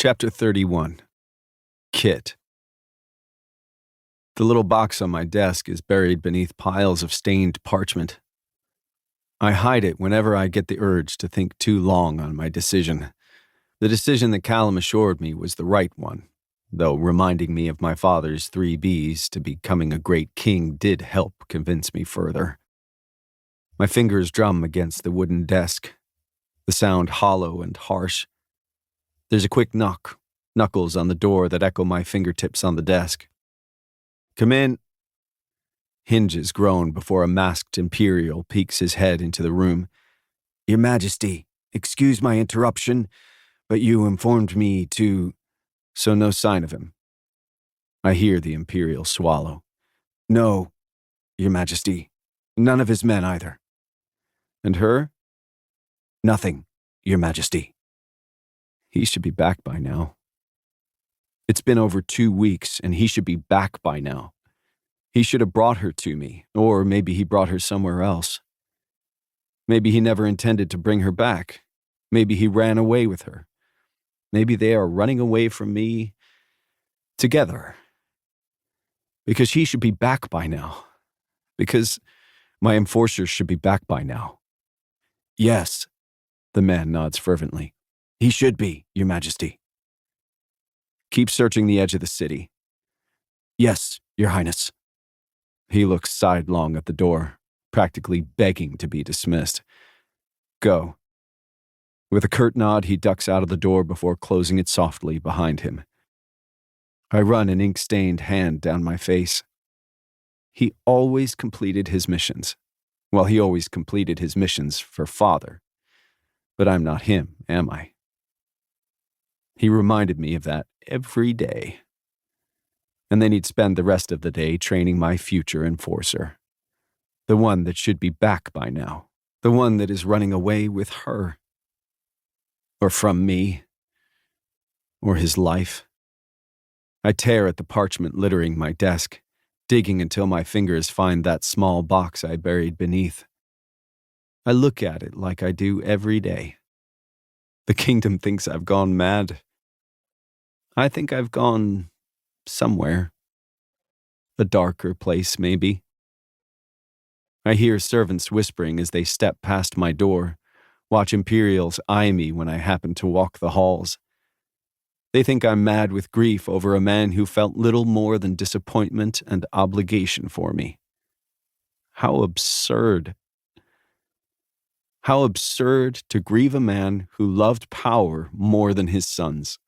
Chapter 31. Kit. The little box on my desk is buried beneath piles of stained parchment. I hide it whenever I get the urge to think too long on my decision. The decision that Callum assured me was the right one, though reminding me of my father's 3 Bs to becoming a great king did help convince me further. My fingers drum against the wooden desk, the sound hollow and harsh. There's a quick knock, knuckles on the door that echo my fingertips on the desk. "Come in." Hinges groan before a masked Imperial peeks his head into the room. "Your Majesty, excuse my interruption, but you informed me to—" So no sign of him. I hear the Imperial swallow. "No, Your Majesty. None of his men either." "And her?" "Nothing, Your Majesty." He should be back by now. It's been over 2 weeks, and he should be back by now. He should have brought her to me, or maybe he brought her somewhere else. Maybe he never intended to bring her back. Maybe he ran away with her. Maybe they are running away from me together. Because he should be back by now. Because my enforcer should be back by now. "Yes," the man nods fervently. "He should be, Your Majesty." "Keep searching the edge of the city." "Yes, Your Highness." He looks sidelong at the door, practically begging to be dismissed. "Go." With a curt nod, he ducks out of the door before closing it softly behind him. I run an ink-stained hand down my face. He always completed his missions. Well, he always completed his missions for Father. But I'm not him, am I? He reminded me of that every day. And then he'd spend the rest of the day training my future enforcer. The one that should be back by now. The one that is running away with her. Or from me. Or his life. I tear at the parchment littering my desk, digging until my fingers find that small box I buried beneath. I look at it like I do every day. The kingdom thinks I've gone mad. I think I've gone somewhere. A darker place, maybe. I hear servants whispering as they step past my door, watch Imperials eye me when I happen to walk the halls. They think I'm mad with grief over a man who felt little more than disappointment and obligation for me. How absurd. How absurd to grieve a man who loved power more than his sons.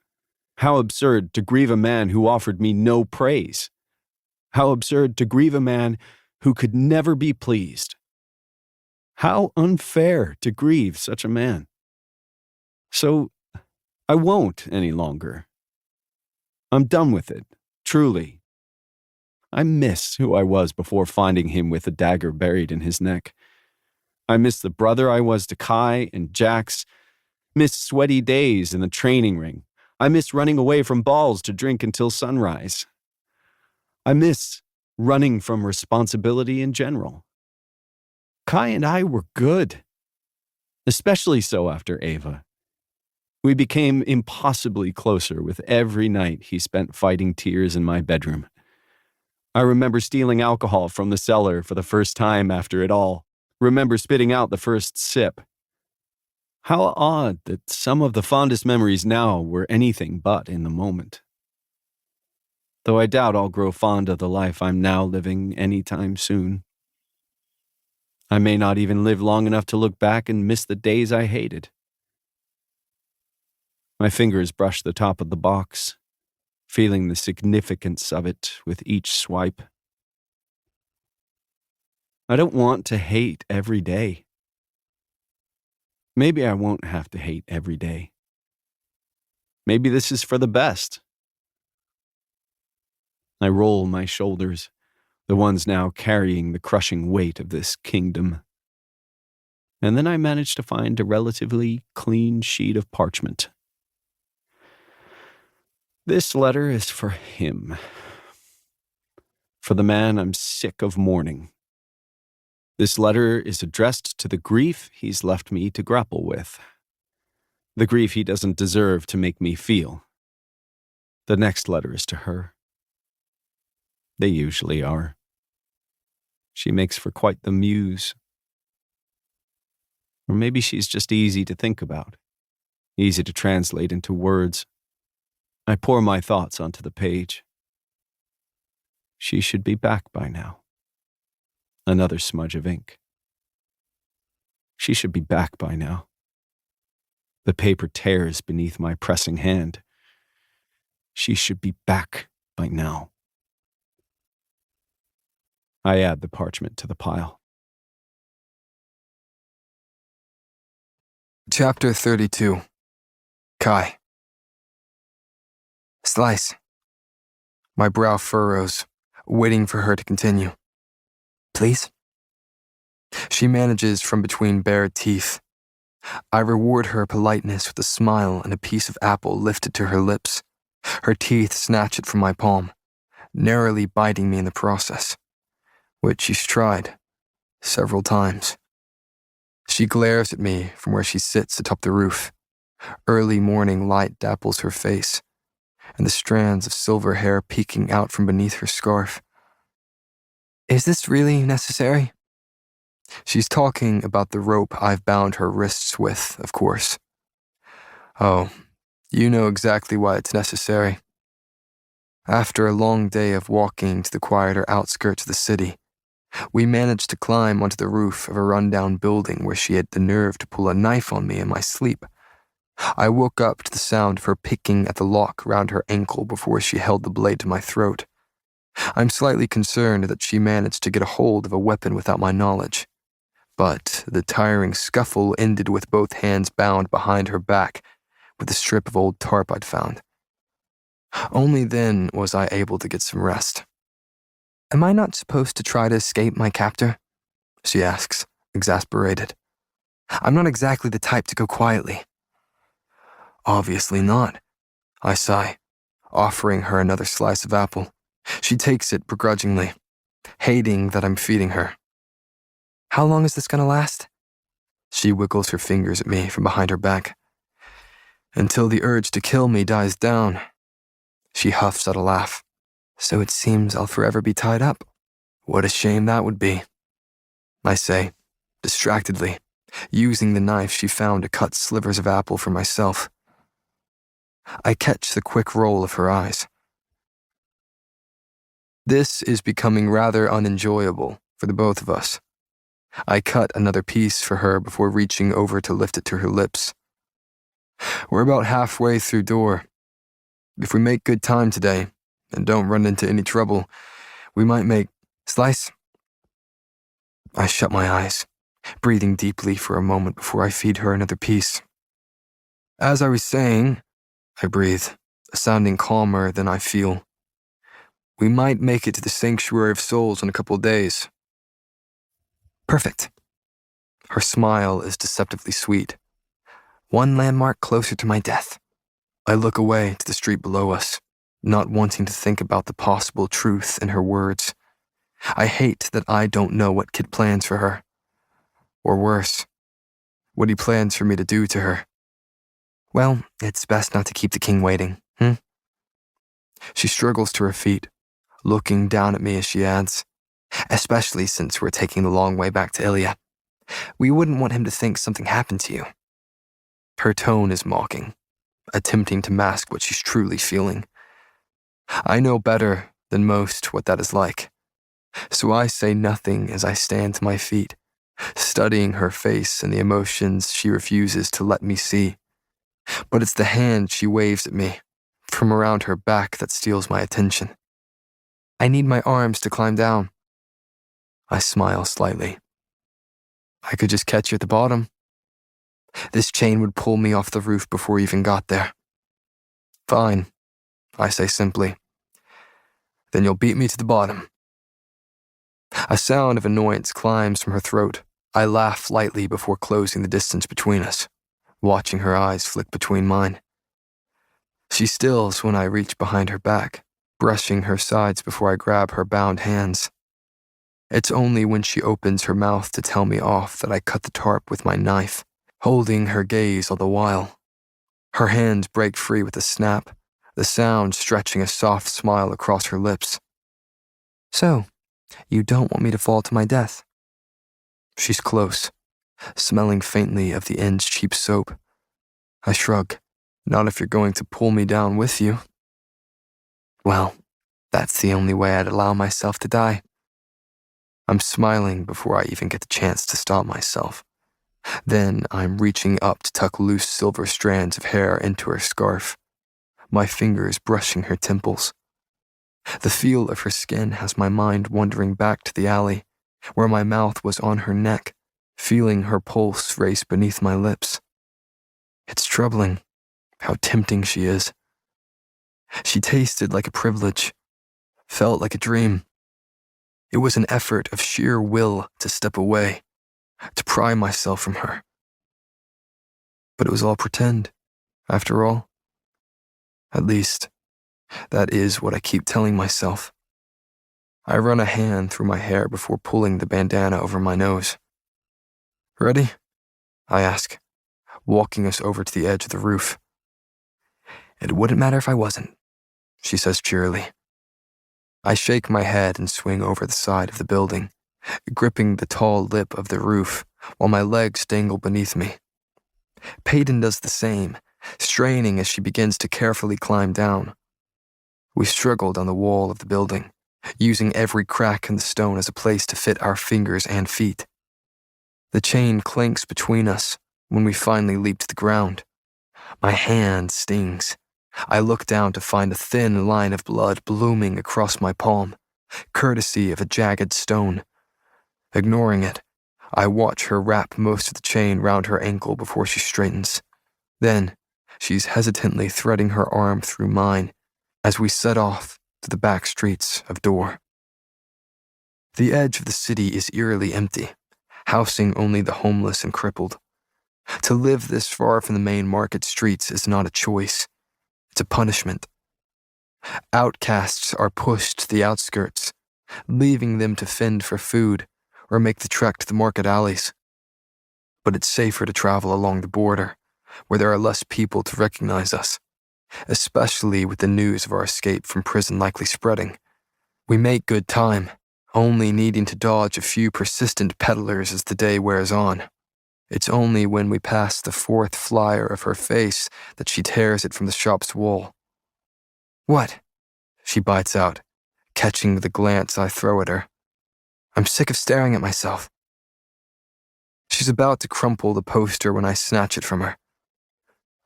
How absurd to grieve a man who offered me no praise. How absurd to grieve a man who could never be pleased. How unfair to grieve such a man. So, I won't any longer. I'm done with it, truly. I miss who I was before finding him with a dagger buried in his neck. I miss the brother I was to Kai and Jax, miss sweaty days in the training ring. I miss running away from balls to drink until sunrise. I miss running from responsibility in general. Kai and I were good, especially so after Ava. We became impossibly closer with every night he spent fighting tears in my bedroom. I remember stealing alcohol from the cellar for the first time after it all. Remember spitting out the first sip. How odd that some of the fondest memories now were anything but in the moment. Though I doubt I'll grow fond of the life I'm now living anytime soon. I may not even live long enough to look back and miss the days I hated. My fingers brush the top of the box, feeling the significance of it with each swipe. I don't want to hate every day. Maybe I won't have to hate every day. Maybe this is for the best. I roll my shoulders, the ones now carrying the crushing weight of this kingdom. And then I manage to find a relatively clean sheet of parchment. This letter is for him. For the man I'm sick of mourning. This letter is addressed to the grief he's left me to grapple with. The grief he doesn't deserve to make me feel. The next letter is to her. They usually are. She makes for quite the muse. Or maybe she's just easy to think about, easy to translate into words. I pour my thoughts onto the page. She should be back by now. Another smudge of ink. She should be back by now. The paper tears beneath my pressing hand. She should be back by now. I add the parchment to the pile. Chapter 32. Kai. Slice. My brow furrows, waiting for her to continue. Please? She manages from between bared teeth. I reward her politeness with a smile and a piece of apple lifted to her lips. Her teeth snatch it from my palm, narrowly biting me in the process, which she's tried several times. She glares at me from where she sits atop the roof. Early morning light dapples her face, and the strands of silver hair peeking out from beneath her scarf. Is this really necessary? She's talking about the rope I've bound her wrists with, of course. Oh, you know exactly why it's necessary. After a long day of walking to the quieter outskirts of the city, we managed to climb onto the roof of a rundown building where she had the nerve to pull a knife on me in my sleep. I woke up to the sound of her picking at the lock round her ankle before she held the blade to my throat. I'm slightly concerned that she managed to get a hold of a weapon without my knowledge. But the tiring scuffle ended with both hands bound behind her back with a strip of old tarp I'd found. Only then was I able to get some rest. Am I not supposed to try to escape my captor? She asks, exasperated. I'm not exactly the type to go quietly. Obviously not, I sigh, offering her another slice of apple. She takes it begrudgingly, hating that I'm feeding her. How long is this going to last? She wiggles her fingers at me from behind her back. Until the urge to kill me dies down. She huffs at a laugh. So it seems I'll forever be tied up. What a shame that would be, I say, distractedly, using the knife she found to cut slivers of apple for myself. I catch the quick roll of her eyes. This is becoming rather unenjoyable for the both of us. I cut another piece for her before reaching over to lift it to her lips. We're about halfway through door. If we make good time today, and don't run into any trouble, we might make... Slice? I shut my eyes, breathing deeply for a moment before I feed her another piece. As I was saying, I breathe, sounding calmer than I feel. We might make it to the Sanctuary of Souls in a couple days. Perfect. Her smile is deceptively sweet. One landmark closer to my death. I look away to the street below us, not wanting to think about the possible truth in her words. I hate that I don't know what Kit plans for her. Or worse, what he plans for me to do to her. Well, it's best not to keep the king waiting, She struggles to her feet, looking down at me as she adds, especially since we're taking the long way back to Ilya. We wouldn't want him to think something happened to you. Her tone is mocking, attempting to mask what she's truly feeling. I know better than most what that is like, so I say nothing as I stand to my feet, studying her face and the emotions she refuses to let me see. But it's the hand she waves at me from around her back that steals my attention. I need my arms to climb down. I smile slightly. I could just catch you at the bottom. This chain would pull me off the roof before we even got there. Fine, I say simply. Then you'll beat me to the bottom. A sound of annoyance climbs from her throat. I laugh lightly before closing the distance between us, watching her eyes flick between mine. She stills when I reach behind her back, brushing her sides before I grab her bound hands. It's only when she opens her mouth to tell me off that I cut the tarp with my knife, holding her gaze all the while. Her hands break free with a snap, the sound stretching a soft smile across her lips. "So, you don't want me to fall to my death?" She's close, smelling faintly of the end's cheap soap. I shrug. "Not if you're going to pull me down with you." "Well, that's the only way I'd allow myself to die." I'm smiling before I even get the chance to stop myself. Then I'm reaching up to tuck loose silver strands of hair into her scarf, my fingers brushing her temples. The feel of her skin has my mind wandering back to the alley, where my mouth was on her neck, feeling her pulse race beneath my lips. It's troubling how tempting she is. She tasted like a privilege, felt like a dream. It was an effort of sheer will to step away, to pry myself from her. But it was all pretend, after all. At least, that is what I keep telling myself. I run a hand through my hair before pulling the bandana over my nose. "Ready?" I ask, walking us over to the edge of the roof. "It wouldn't matter if I wasn't," she says cheerily. I shake my head and swing over the side of the building, gripping the tall lip of the roof while my legs dangle beneath me. Peyton does the same, straining as she begins to carefully climb down. We struggle down the wall of the building, using every crack in the stone as a place to fit our fingers and feet. The chain clinks between us when we finally leap to the ground. My hand stings. I look down to find a thin line of blood blooming across my palm, courtesy of a jagged stone. Ignoring it, I watch her wrap most of the chain round her ankle before she straightens. Then, she's hesitantly threading her arm through mine as we set off to the back streets of Dor. The edge of the city is eerily empty, housing only the homeless and crippled. To live this far from the main market streets is not a choice. It's a punishment. Outcasts are pushed to the outskirts, leaving them to fend for food or make the trek to the market alleys. But it's safer to travel along the border, where there are less people to recognize us, especially with the news of our escape from prison likely spreading. We make good time, only needing to dodge a few persistent peddlers as the day wears on. It's only when we pass the fourth flyer of her face that she tears it from the shop's wall. "What?" she bites out, catching the glance I throw at her. "I'm sick of staring at myself." She's about to crumple the poster when I snatch it from her.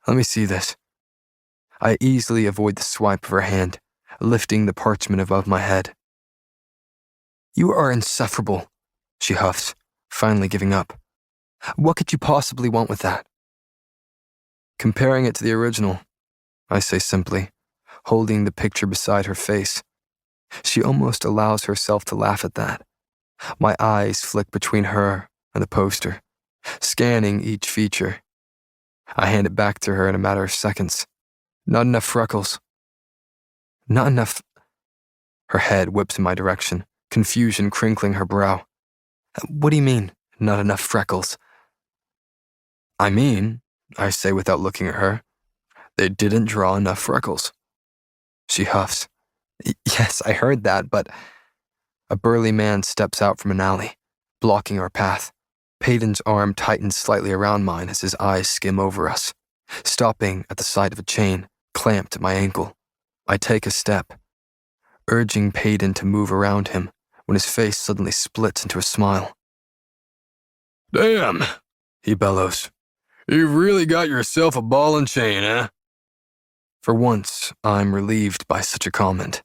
"Let me see this." I easily avoid the swipe of her hand, lifting the parchment above my head. "You are insufferable," she huffs, finally giving up. "What could you possibly want with that?" "Comparing it to the original," I say simply, holding the picture beside her face. She almost allows herself to laugh at that. My eyes flick between her and the poster, scanning each feature. I hand it back to her in a matter of seconds. "Not enough freckles." "Not enough..." Her head whips in my direction, confusion crinkling her brow. "What do you mean, not enough freckles?" "I mean," I say without looking at her, "they didn't draw enough freckles." She huffs. "Yes, I heard that, but..." A burly man steps out from an alley, blocking our path. Peyton's arm tightens slightly around mine as his eyes skim over us, stopping at the sight of a chain clamped at my ankle. I take a step, urging Peyton to move around him when his face suddenly splits into a smile. "Damn," he bellows. "You've really got yourself a ball and chain, eh?" For once, I'm relieved by such a comment.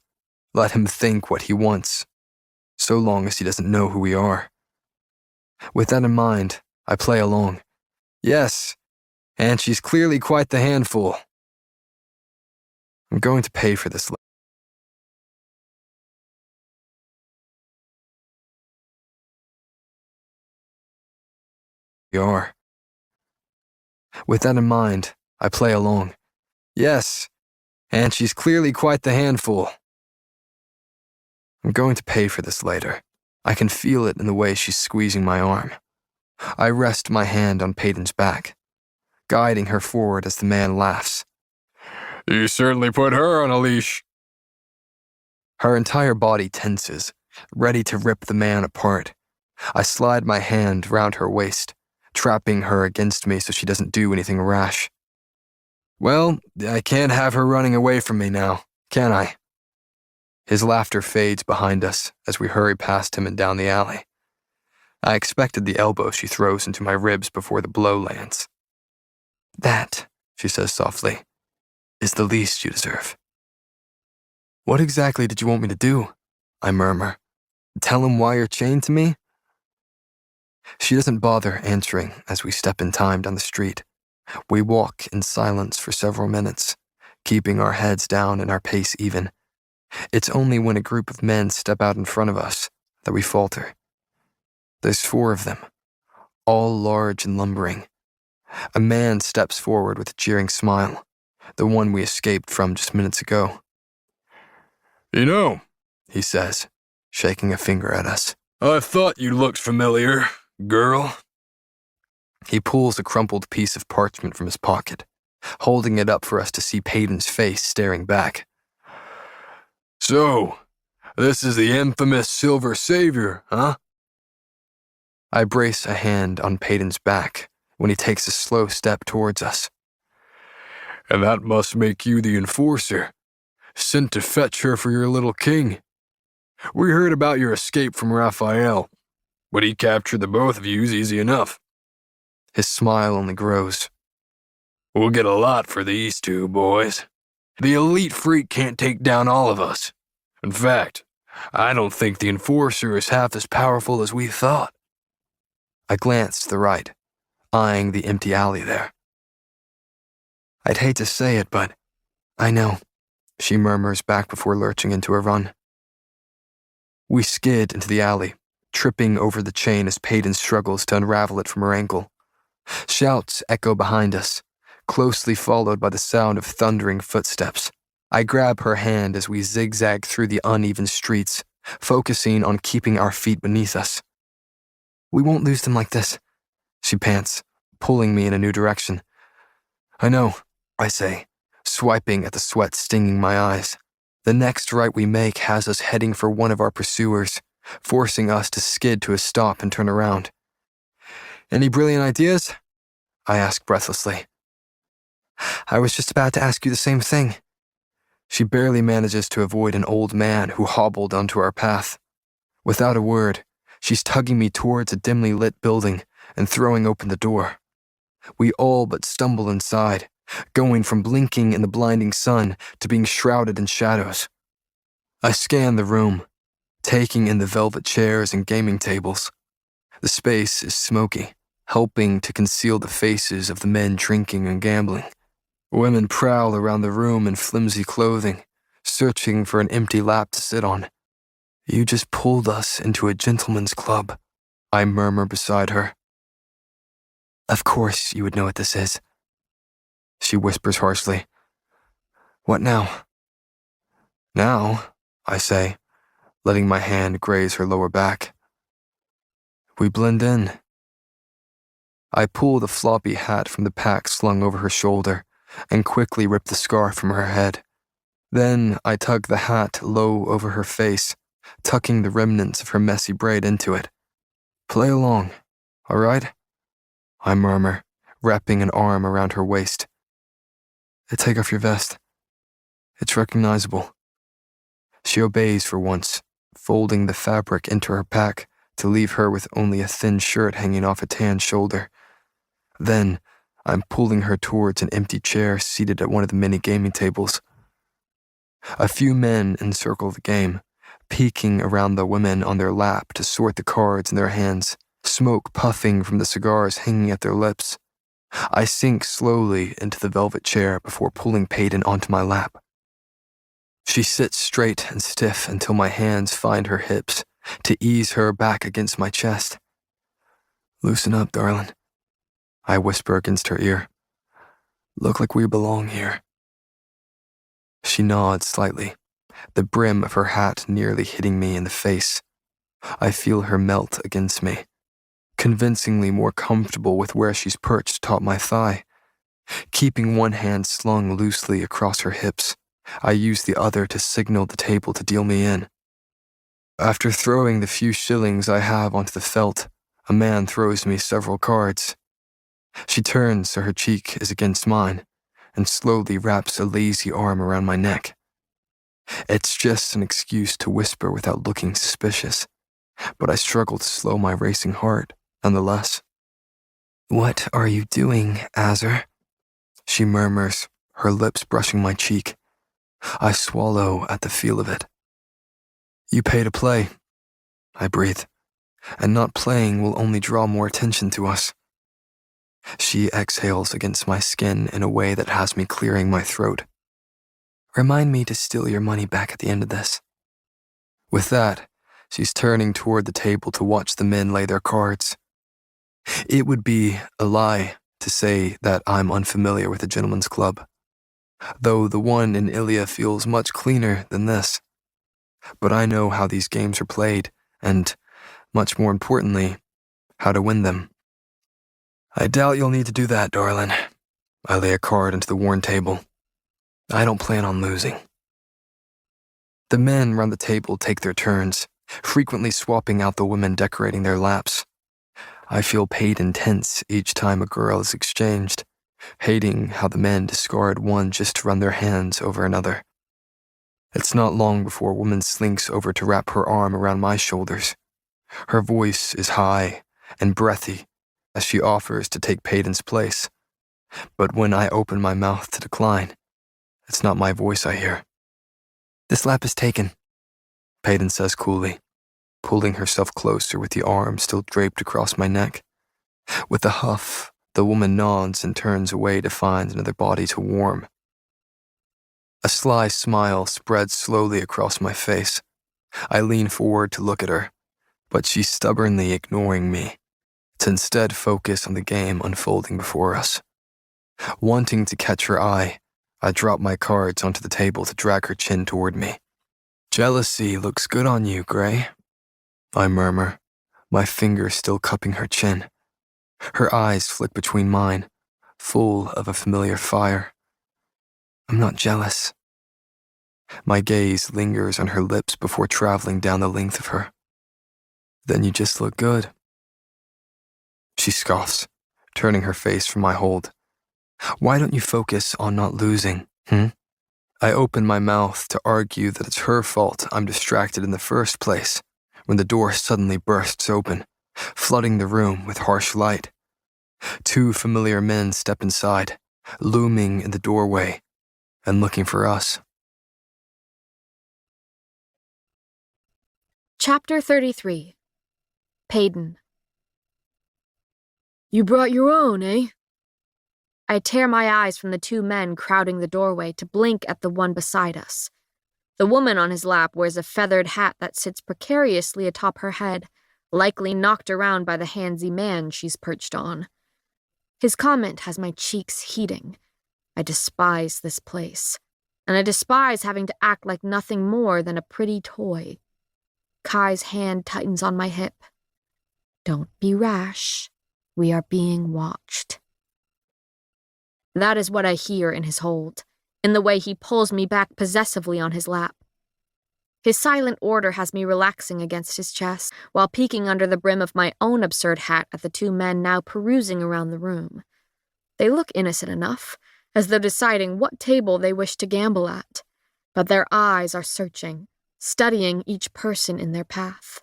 Let him think what he wants, so long as he doesn't know who we are. With that in mind, I play along. "Yes, and she's clearly quite the handful." I'm going to pay for this later. With that in mind, I play along. "Yes, and she's clearly quite the handful." I'm going to pay for this later. I can feel it in the way she's squeezing my arm. I rest my hand on Peyton's back, guiding her forward as the man laughs. You certainly put her on a leash. Her entire body tenses, ready to rip the man apart. I slide my hand round her waist, trapping her against me so she doesn't do anything rash. Well, I can't have her running away from me now, can I? His laughter fades behind us as we hurry past him and down the alley. I expected the elbow she throws into my ribs before the blow lands. That, she says softly, is the least you deserve. What exactly did you want me to do? I murmur. Tell him why you're chained to me? She doesn't bother answering as we step in time down the street. We walk in silence for several minutes, keeping our heads down and our pace even. It's only when a group of men step out in front of us that we falter. There's 4 of them, all large and lumbering. A man steps forward with a jeering smile, the one we escaped from just minutes ago. You know, he says, shaking a finger at us, I thought you looked familiar, girl. He pulls a crumpled piece of parchment from his pocket, holding it up for us to see Peyton's face staring back. So, this is the infamous Silver Savior, huh? I brace a hand on Peyton's back when he takes a slow step towards us. And that must make you the enforcer, sent to fetch her for your little king. We heard about your escape from Raphael, but he captured the both of yous easy enough. His smile only grows. We'll get a lot for these 2 boys. The elite freak can't take down all of us. In fact, I don't think the enforcer is half as powerful as we thought. I glance to the right, eyeing the empty alley there. I'd hate to say it, but I know, she murmurs back before lurching into a run. We skid into the alley, tripping over the chain as Peyton struggles to unravel it from her ankle. Shouts echo behind us, closely followed by the sound of thundering footsteps. I grab her hand as we zigzag through the uneven streets, focusing on keeping our feet beneath us. We won't lose them like this, she pants, pulling me in a new direction. I know, I say, swiping at the sweat stinging my eyes. The next right we make has us heading for one of our pursuers, forcing us to skid to a stop and turn around. Any brilliant ideas? I ask breathlessly. I was just about to ask you the same thing. She barely manages to avoid an old man who hobbled onto our path. Without a word, she's tugging me towards a dimly lit building and throwing open the door. We all but stumble inside, going from blinking in the blinding sun to being shrouded in shadows. I scan the room, taking in the velvet chairs and gaming tables. The space is smoky, helping to conceal the faces of the men drinking and gambling. Women prowl around the room in flimsy clothing, searching for an empty lap to sit on. You just pulled us into a gentleman's club, I murmur beside her. Of course you would know what this is, she whispers harshly. What now? Now, I say, letting my hand graze her lower back. We blend in. I pull the floppy hat from the pack slung over her shoulder and quickly rip the scarf from her head. Then I tug the hat low over her face, tucking the remnants of her messy braid into it. Play along, all right? I murmur, wrapping an arm around her waist. Take off your vest. It's recognizable. She obeys for once, folding the fabric into her pack to leave her with only a thin shirt hanging off a tan shoulder. Then, I'm pulling her towards an empty chair seated at one of the many gaming tables. A few men encircle the game, peeking around the women on their lap to sort the cards in their hands, smoke puffing from the cigars hanging at their lips. I sink slowly into the velvet chair before pulling Peyton onto my lap. She sits straight and stiff until my hands find her hips to ease her back against my chest. Loosen up, darling, I whisper against her ear. Look like we belong here. She nods slightly, the brim of her hat nearly hitting me in the face. I feel her melt against me, convincingly more comfortable with where she's perched atop my thigh. Keeping one hand slung loosely across her hips, I use the other to signal the table to deal me in. After throwing the few shillings I have onto the felt, a man throws me several cards. She turns so her cheek is against mine and slowly wraps a lazy arm around my neck. It's just an excuse to whisper without looking suspicious, but I struggle to slow my racing heart, nonetheless. "What are you doing, Azar?" she murmurs, her lips brushing my cheek. I swallow at the feel of it. "You pay to play," I breathe, "and not playing will only draw more attention to us." She exhales against my skin in a way that has me clearing my throat. "Remind me to steal your money back at the end of this." With that, she's turning toward the table to watch the men lay their cards. It would be a lie to say that I'm unfamiliar with the gentleman's club, though the one in Ilya feels much cleaner than this. But I know how these games are played, and, much more importantly, how to win them. "I doubt you'll need to do that, darling." I lay a card onto the worn table. "I don't plan on losing." The men round the table take their turns, frequently swapping out the women decorating their laps. I feel paid intense each time a girl is exchanged, hating how the men discard one just to run their hands over another. It's not long before a woman slinks over to wrap her arm around my shoulders. Her voice is high and breathy as she offers to take Payton's place. But when I open my mouth to decline, it's not my voice I hear. "This lap is taken," Payton says coolly, pulling herself closer with the arm still draped across my neck. With a huff, the woman nods and turns away to find another body to warm. A sly smile spreads slowly across my face. I lean forward to look at her, but she's stubbornly ignoring me, to instead focus on the game unfolding before us. Wanting to catch her eye, I drop my cards onto the table to drag her chin toward me. "Jealousy looks good on you, Gray," I murmur, my fingers still cupping her chin. Her eyes flick between mine, full of a familiar fire. "I'm not jealous." My gaze lingers on her lips before traveling down the length of her. "Then you just look good." She scoffs, turning her face from my hold. "Why don't you focus on not losing, I open my mouth to argue that it's her fault I'm distracted in the first place, when the door suddenly bursts open, flooding the room with harsh light. Two familiar men step inside, looming in the doorway and looking for us. Chapter 33. Payton. "You brought your own, eh?" I tear my eyes from the two men crowding the doorway to blink at the one beside us. The woman on his lap wears a feathered hat that sits precariously atop her head, likely knocked around by the handsy man she's perched on. His comment has my cheeks heating. I despise this place, and I despise having to act like nothing more than a pretty toy. Kai's hand tightens on my hip. "Don't be rash. We are being watched." That is what I hear in his hold, in the way he pulls me back possessively on his lap. His silent order has me relaxing against his chest, while peeking under the brim of my own absurd hat at the two men now perusing around the room. They look innocent enough, as though deciding what table they wish to gamble at, but their eyes are searching, studying each person in their path.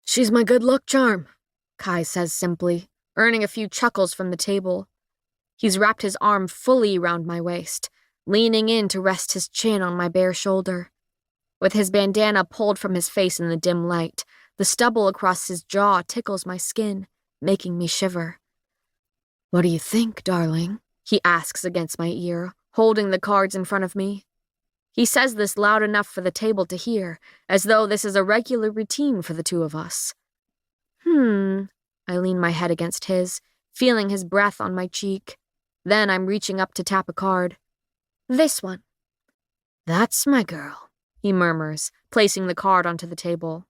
"She's my good luck charm," Kai says simply, earning a few chuckles from the table. He's wrapped his arm fully around my waist, leaning in to rest his chin on my bare shoulder. With his bandana pulled from his face in the dim light, the stubble across his jaw tickles my skin, making me shiver. "What do you think, darling?" he asks against my ear, holding the cards in front of me. He says this loud enough for the table to hear, as though this is a regular routine for the two of us. I lean my head against his, feeling his breath on my cheek. Then I'm reaching up to tap a card. "This one." "That's my girl," he murmurs, placing the card onto the table.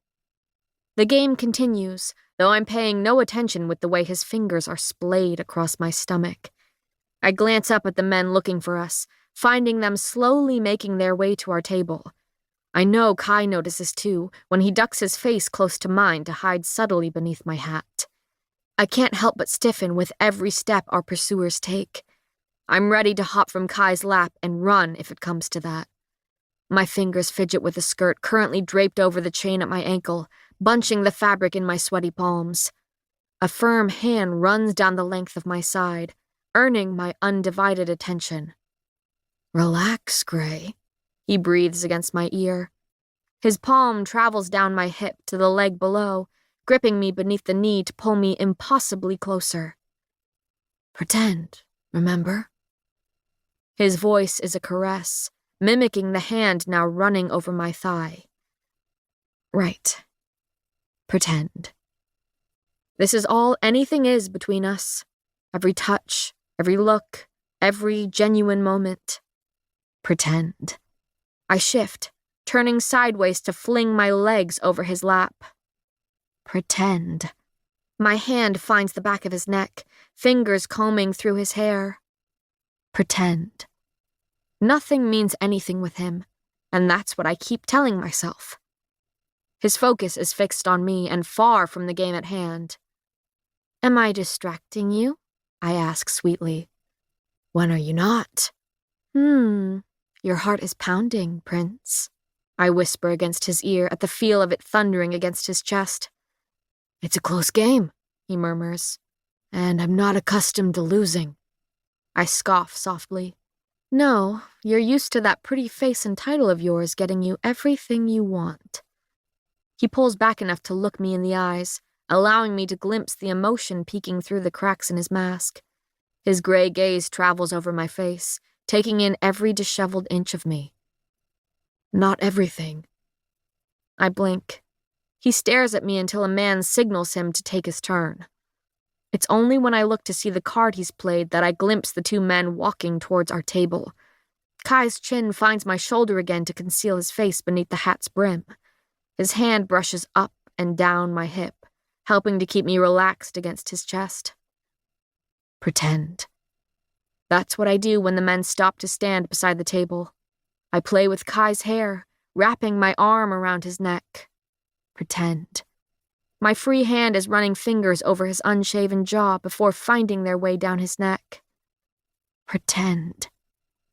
The game continues, though I'm paying no attention with the way his fingers are splayed across my stomach. I glance up at the men looking for us, finding them slowly making their way to our table. I know Kai notices too, when he ducks his face close to mine to hide subtly beneath my hat. I can't help but stiffen with every step our pursuers take. I'm ready to hop from Kai's lap and run if it comes to that. My fingers fidget with the skirt currently draped over the chain at my ankle, bunching the fabric in my sweaty palms. A firm hand runs down the length of my side, earning my undivided attention. "Relax, Gray," he breathes against my ear. His palm travels down my hip to the leg below, gripping me beneath the knee to pull me impossibly closer. "Pretend, remember?" His voice is a caress, mimicking the hand now running over my thigh. Right. Pretend. This is all anything is between us. Every touch, every look, every genuine moment. Pretend. I shift, turning sideways to fling my legs over his lap. Pretend. My hand finds the back of his neck, fingers combing through his hair. Pretend. Nothing means anything with him, and that's what I keep telling myself. His focus is fixed on me and far from the game at hand. "Am I distracting you?" I ask sweetly. "When are you not?" Your heart is pounding, Prince," I whisper against his ear at the feel of it thundering against his chest. "It's a close game," he murmurs, "and I'm not accustomed to losing." I scoff softly. "No, you're used to that pretty face and title of yours getting you everything you want." He pulls back enough to look me in the eyes, allowing me to glimpse the emotion peeking through the cracks in his mask. His gray gaze travels over my face, taking in every disheveled inch of me. "Not everything." I blink. He stares at me until a man signals him to take his turn. It's only when I look to see the card he's played that I glimpse the two men walking towards our table. Kai's chin finds my shoulder again to conceal his face beneath the hat's brim. His hand brushes up and down my hip, helping to keep me relaxed against his chest. Pretend. That's what I do when the men stop to stand beside the table. I play with Kai's hair, wrapping my arm around his neck. Pretend. My free hand is running fingers over his unshaven jaw before finding their way down his neck. Pretend.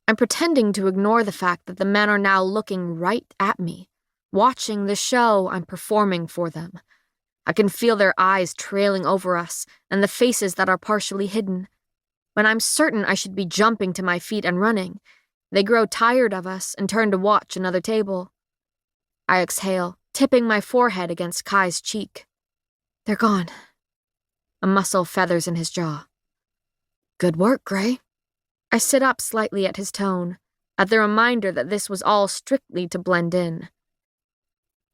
I'm pretending to ignore the fact that the men are now looking right at me, watching the show I'm performing for them. I can feel their eyes trailing over us and the faces that are partially hidden. When I'm certain I should be jumping to my feet and running, they grow tired of us and turn to watch another table. I exhale, tipping my forehead against Kai's cheek. They're gone. A muscle feathers in his jaw. Good work, Gray. I sit up slightly at his tone, at the reminder that this was all strictly to blend in.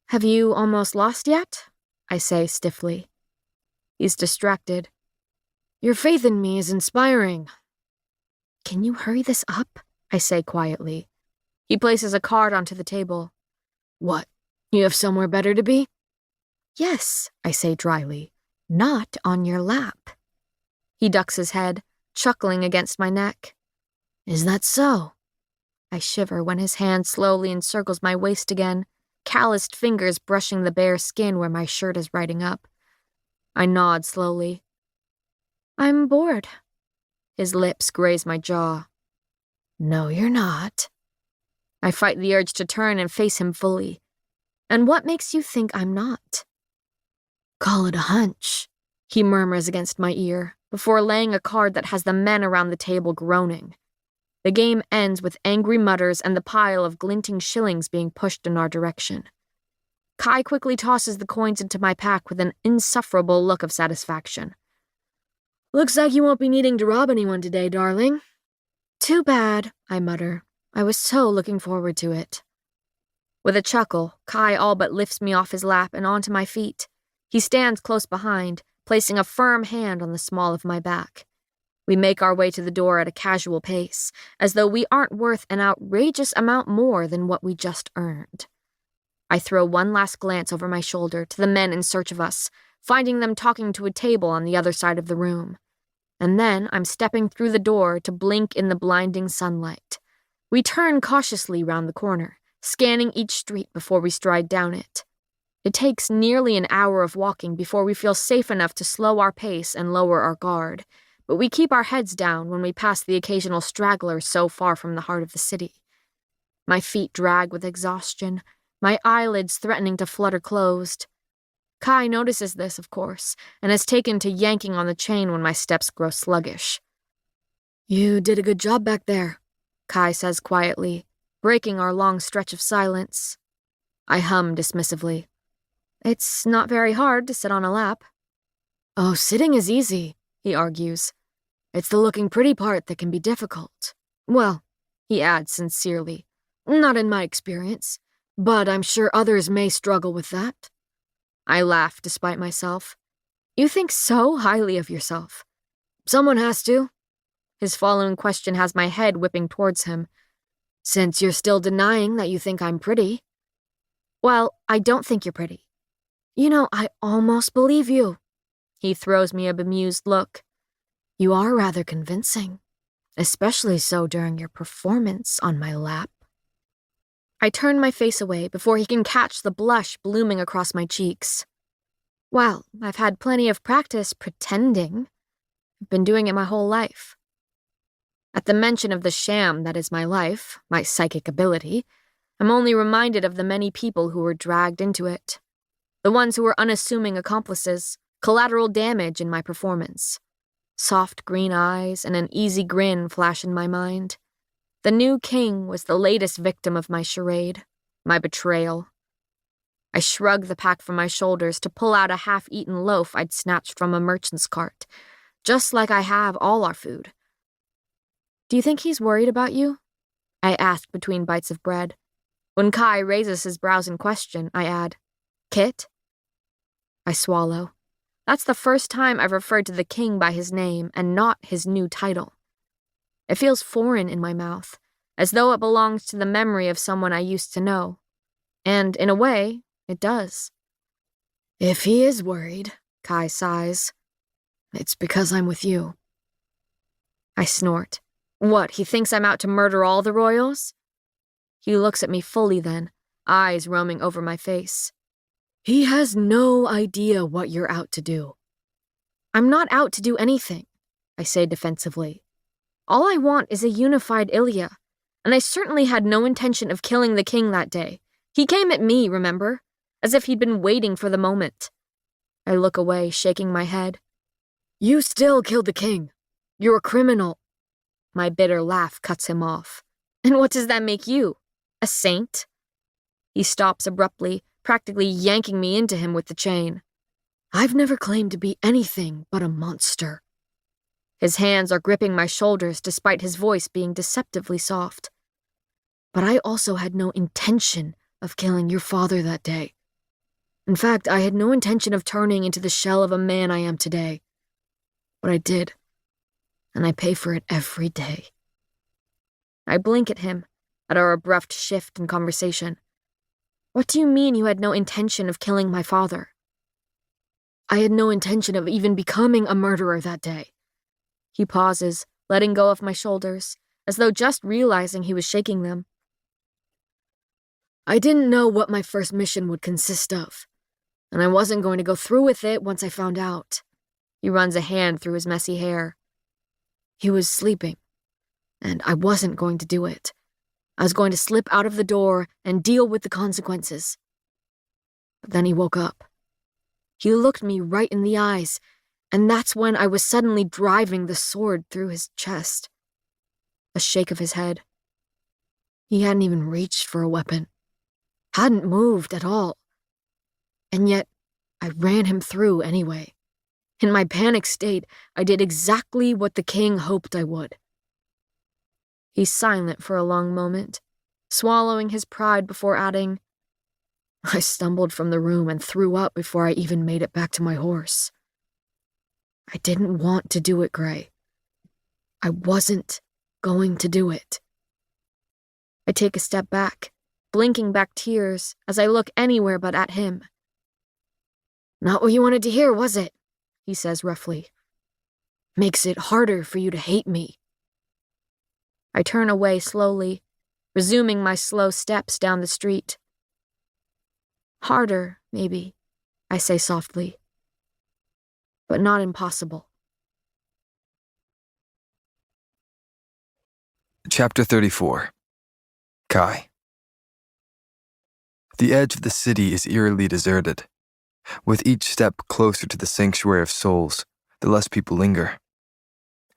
Have you almost lost yet? I say stiffly. He's distracted. Your faith in me is inspiring. Can you hurry this up? I say quietly. He places a card onto the table. What, you have somewhere better to be? Yes, I say dryly. Not on your lap. He ducks his head, chuckling against my neck. Is that so? I shiver when his hand slowly encircles my waist again, calloused fingers brushing the bare skin where my shirt is riding up. I nod slowly. I'm bored. His lips graze my jaw. No, you're not. I fight the urge to turn and face him fully. And what makes you think I'm not? Call it a hunch, he murmurs against my ear, before laying a card that has the men around the table groaning. The game ends with angry mutters and the pile of glinting shillings being pushed in our direction. Kai quickly tosses the coins into my pack with an insufferable look of satisfaction. Looks like you won't be needing to rob anyone today, darling. Too bad, I mutter. I was so looking forward to it. With a chuckle, Kai all but lifts me off his lap and onto my feet. He stands close behind, placing a firm hand on the small of my back. We make our way to the door at a casual pace, as though we aren't worth an outrageous amount more than what we just earned. I throw one last glance over my shoulder to the men in search of us, finding them talking to a table on the other side of the room. and then I'm stepping through the door to blink in the blinding sunlight. We turn cautiously round the corner, scanning each street before we stride down it. It takes nearly an hour of walking before we feel safe enough to slow our pace and lower our guard, but we keep our heads down when we pass the occasional straggler so far from the heart of the city. My feet drag with exhaustion, my eyelids threatening to flutter closed. Kai notices this, of course, and has taken to yanking on the chain when my steps grow sluggish. "You did a good job back there," Kai says quietly, breaking our long stretch of silence. I hum dismissively. "It's not very hard to sit on a lap." "Oh, sitting is easy," he argues. "It's the looking pretty part that can be difficult. Well," he adds sincerely, "not in my experience, but I'm sure others may struggle with that." I laugh despite myself. "You think so highly of yourself." "Someone has to." His following question has my head whipping towards him. "Since you're still denying that you think I'm pretty." "Well, I don't think you're pretty." "You know, I almost believe you." He throws me a bemused look. "You are rather convincing, especially so during your performance on my lap." I turn my face away before he can catch the blush blooming across my cheeks. "Well, I've had plenty of practice pretending. I've been doing it my whole life." At the mention of the sham that is my life, my psychic ability, I'm only reminded of the many people who were dragged into it. The ones who were unassuming accomplices, collateral damage in my performance. Soft green eyes and an easy grin flash in my mind. The new king was the latest victim of my charade, my betrayal. I shrug the pack from my shoulders to pull out a half-eaten loaf I'd snatched from a merchant's cart, just like I have all our food. "Do you think he's worried about you?" I ask between bites of bread. When Kai raises his brows in question, I add, "Kit?" I swallow. That's the first time I've referred to the king by his name and not his new title. It feels foreign in my mouth, as though it belongs to the memory of someone I used to know. And, in a way, it does. "If he is worried," Kai sighs, "it's because I'm with you." I snort. What, he thinks I'm out to murder all the royals? He looks at me fully then, eyes roaming over my face. "He has no idea what you're out to do." "I'm not out to do anything," I say defensively. "All I want is a unified Ilya, and I certainly had no intention of killing the king that day. He came at me, remember? As if he'd been waiting for the moment." I look away, shaking my head. "You still killed the king. You're a criminal." My bitter laugh cuts him off. "And what does that make you? A saint?" He stops abruptly, practically yanking me into him with the chain. "I've never claimed to be anything but a monster." His hands are gripping my shoulders despite his voice being deceptively soft. "But I also had no intention of killing your father that day. In fact, I had no intention of turning into the shell of a man I am today. But I did, and I pay for it every day." I blink at him, at our abrupt shift in conversation. "What do you mean you had no intention of killing my father?" "I had no intention of even becoming a murderer that day." He pauses, letting go of my shoulders, as though just realizing he was shaking them. "I didn't know what my first mission would consist of, and I wasn't going to go through with it once I found out." He runs a hand through his messy hair. "He was sleeping, and I wasn't going to do it. I was going to slip out of the door and deal with the consequences. But then he woke up. He looked me right in the eyes, and that's when I was suddenly driving the sword through his chest." A shake of his head. "He hadn't even reached for a weapon. Hadn't moved at all. And yet, I ran him through anyway. In my panic state, I did exactly what the king hoped I would." He's silent for a long moment, swallowing his pride before adding, "I stumbled from the room and threw up before I even made it back to my horse. I didn't want to do it, Gray. I wasn't going to do it." I take a step back, blinking back tears as I look anywhere but at him. "Not what you wanted to hear, was it?" he says roughly. makes it harder for you to hate me. I turn away slowly, resuming my slow steps down the street. Harder, maybe, I say softly, but not impossible. Chapter 34. Kai. The edge of the city is eerily deserted. With each step closer to the sanctuary of souls, the less people linger.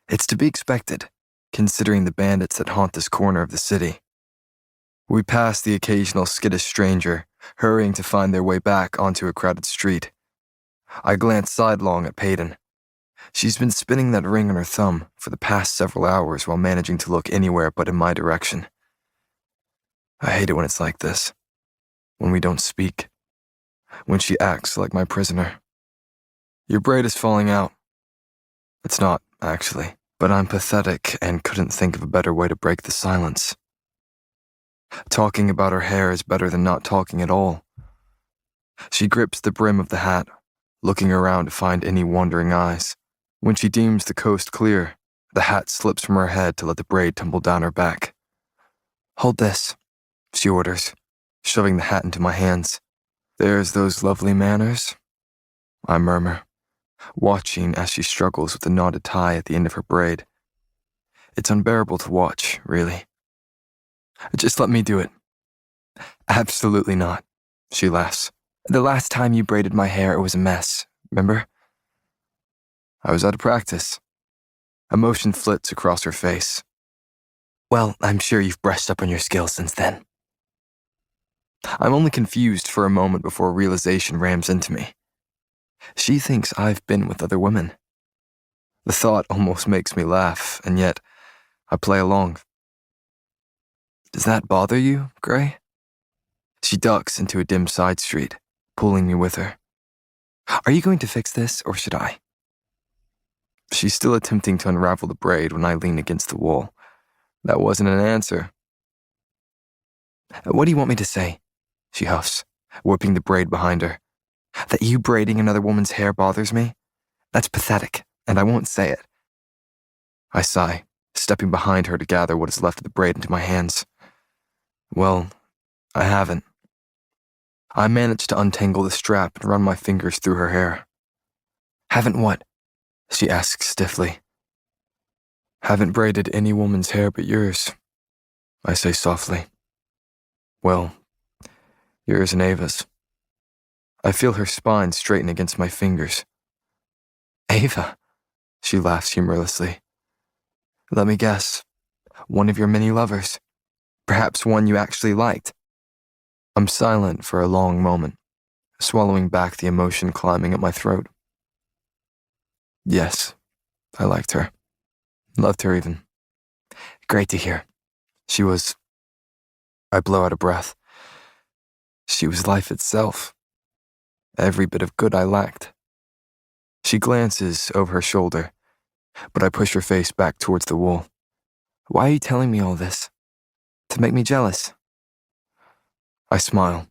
It's to be expected, considering the bandits that haunt this corner of the city. We pass the occasional skittish stranger, hurrying to find their way back onto a crowded street. I glance sidelong at Peyton. She's been spinning that ring on her thumb for the past several hours while managing to look anywhere but in my direction. I hate it when it's like this, when we don't speak, when she acts like my prisoner. Your braid is falling out. It's not, actually, but I'm pathetic and couldn't think of a better way to break the silence. Talking about her hair is better than not talking at all. She grips the brim of the hat, looking around to find any wandering eyes. When she deems the coast clear, the hat slips from her head to let the braid tumble down her back. "Hold this," she orders, shoving the hat into my hands. "There's those lovely manners," I murmur, watching as she struggles with the knotted tie at the end of her braid. It's unbearable to watch, really. "Just let me do it." "Absolutely not," she laughs. "The last time you braided my hair, it was a mess, remember?" I was out of practice. Emotion flits across her face. "Well, I'm sure you've brushed up on your skills since then." I'm only confused for a moment before realization rams into me. She thinks I've been with other women. The thought almost makes me laugh, and yet I play along. "Does that bother you, Gray?" She ducks into a dim side street, pulling me with her. "Are you going to fix this, or should I?" She's still attempting to unravel the braid when I lean against the wall. That wasn't an answer. "What do you want me to say?" she huffs, whipping the braid behind her. "That you braiding another woman's hair bothers me? That's pathetic, and I won't say it." I sigh, stepping behind her to gather what is left of the braid into my hands. Well, I haven't. I managed to untangle the strap and run my fingers through her hair. "Haven't what?" she asks stiffly. "Haven't braided any woman's hair but yours," I say softly. "Well, yours and Ava's." I feel her spine straighten against my fingers. "Ava," she laughs humorlessly. "Let me guess. One of your many lovers. Perhaps one you actually liked." I'm silent for a long moment, swallowing back the emotion climbing at my throat. "Yes, I liked her. Loved her even." "Great to hear. She was..." I blow out a breath. "She was life itself. Every bit of good I lacked." She glances over her shoulder, but I push her face back towards the wall. "Why are you telling me all this? To make me jealous?" I smile.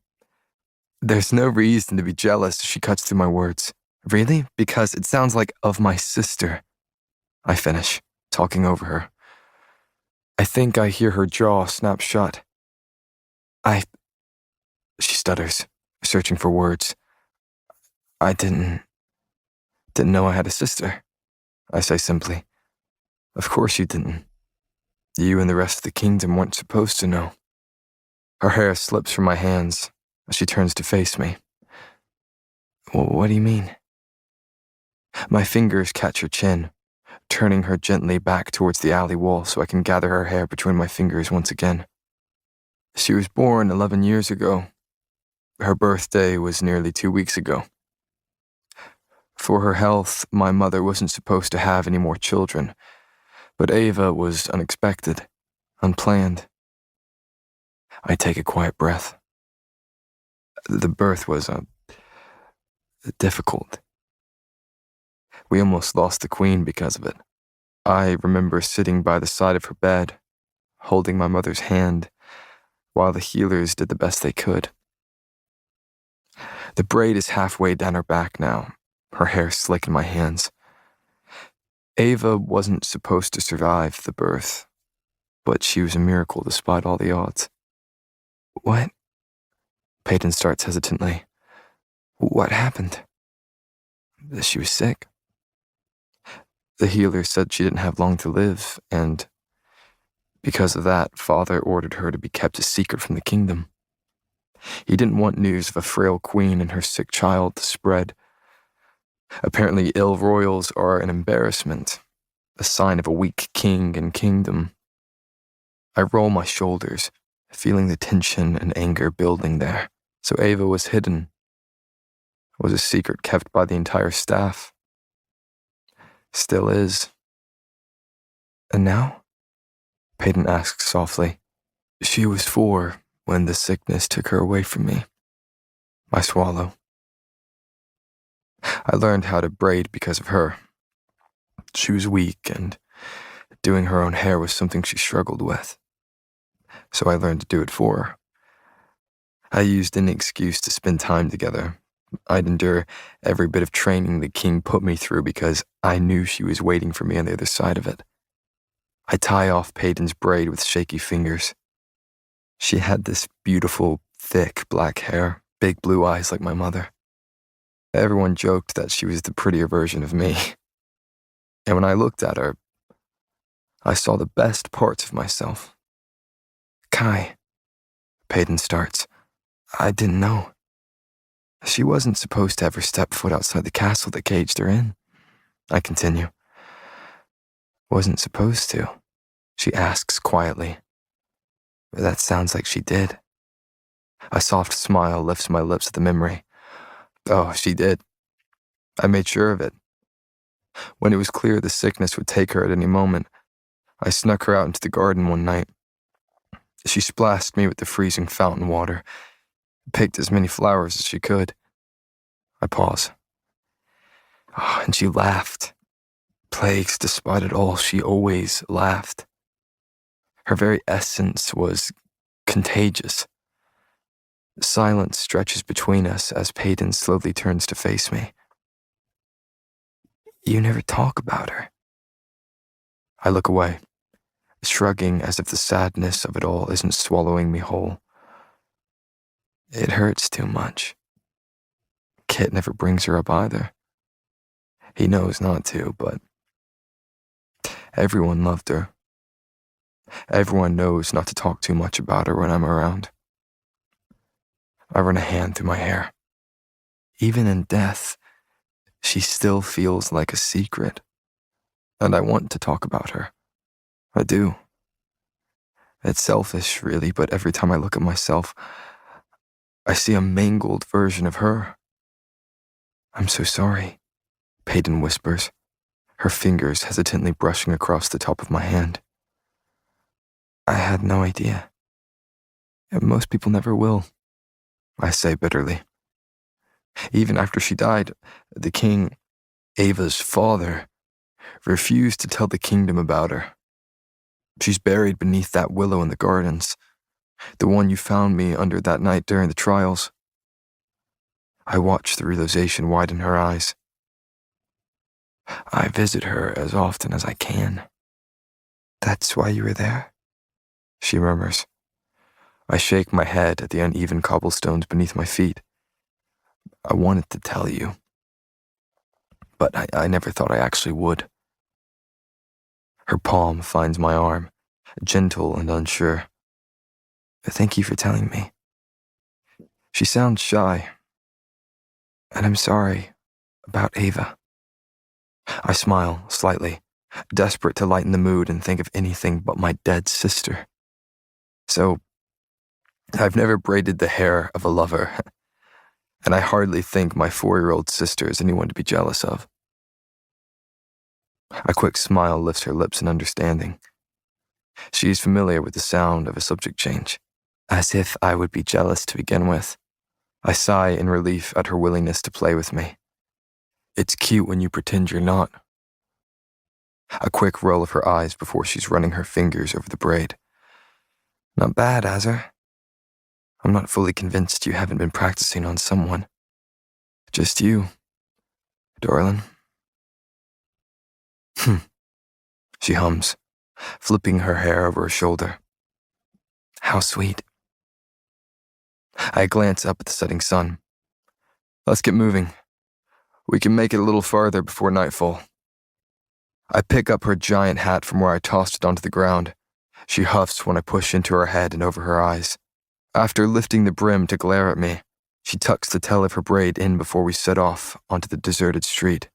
"There's no reason to be jealous," she cuts through my words. "Really? Because it sounds like of my sister." I finish, talking over her. I think I hear her jaw snap shut. She stutters, searching for words. "I didn't know I had a sister," I say simply. "Of course you didn't. You and the rest of the kingdom weren't supposed to know." Her hair slips from my hands as she turns to face me. "What do you mean?" My fingers catch her chin, turning her gently back towards the alley wall so I can gather her hair between my fingers once again. "She was born 11 years ago. Her birthday was nearly 2 weeks ago. For her health, my mother wasn't supposed to have any more children, but Ava was unexpected, unplanned." I take a quiet breath. The birth was difficult. We almost lost the queen because of it. I remember sitting by the side of her bed, holding my mother's hand, while the healers did the best they could. The braid is halfway down her back now, her hair slick in my hands. Ava wasn't supposed to survive the birth, but she was a miracle despite all the odds. What? Peyton starts hesitantly. What happened? She was sick. The healer said she didn't have long to live, and because of that, Father ordered her to be kept a secret from the kingdom. He didn't want news of a frail queen and her sick child to spread. Apparently, ill royals are an embarrassment, a sign of a weak king and kingdom. I roll my shoulders, feeling the tension and anger building there. So Ava was hidden, was a secret kept by the entire staff. Still is. And now? Peyton asks softly. She was 4 when the sickness took her away from me. I swallow. I learned how to braid because of her. She was weak, and doing her own hair was something she struggled with. So I learned to do it for her. I used any excuse to spend time together. I'd endure every bit of training the king put me through because I knew she was waiting for me on the other side of it. I tie off Peyton's braid with shaky fingers. She had this beautiful, thick black hair, big blue eyes like my mother. Everyone joked that she was the prettier version of me. And when I looked at her, I saw the best parts of myself. Kai, Peyton starts. I didn't know. She wasn't supposed to ever step foot outside the castle that caged her in. I continue. Wasn't supposed to, she asks quietly. That sounds like she did. A soft smile lifts my lips at the memory. Oh, she did. I made sure of it. When it was clear the sickness would take her at any moment, I snuck her out into the garden one night. She splashed me with the freezing fountain water, picked as many flowers as she could. I pause. Oh, and she laughed. Plagues, despite it all, she always laughed. Her very essence was contagious. Silence stretches between us as Peyton slowly turns to face me. You never talk about her. I look away, shrugging as if the sadness of it all isn't swallowing me whole. It hurts too much. Kit never brings her up either. He knows not to, but everyone loved her. Everyone knows not to talk too much about her when I'm around. I run a hand through my hair. Even in death, she still feels like a secret. And I want to talk about her. I do. It's selfish, really, but every time I look at myself, I see a mangled version of her. I'm so sorry, Peyton whispers, her fingers hesitantly brushing across the top of my hand. I had no idea. And most people never will, I say bitterly. Even after she died, the king, Ava's father, refused to tell the kingdom about her. She's buried beneath that willow in the gardens, the one you found me under that night during the trials. I watch the realization widen her eyes. I visit her as often as I can. That's why you were there? She murmurs. I shake my head at the uneven cobblestones beneath my feet. I wanted to tell you, but I never thought I actually would. Her palm finds my arm, gentle and unsure. Thank you for telling me. She sounds shy, and I'm sorry about Ava. I smile slightly, desperate to lighten the mood and think of anything but my dead sister. So, I've never braided the hair of a lover, and I hardly think my 4-year-old sister is anyone to be jealous of. A quick smile lifts her lips in understanding. She is familiar with the sound of a subject change, as if I would be jealous to begin with. I sigh in relief at her willingness to play with me. It's cute when you pretend you're not. A quick roll of her eyes before she's running her fingers over the braid. Not bad, Azar. I'm not fully convinced you haven't been practicing on someone. Just you, darling. She hums, flipping her hair over her shoulder. How sweet. I glance up at the setting sun. Let's get moving. We can make it a little farther before nightfall. I pick up her giant hat from where I tossed it onto the ground. She huffs when I push into her head and over her eyes. After lifting the brim to glare at me, she tucks the tail of her braid in before we set off onto the deserted street.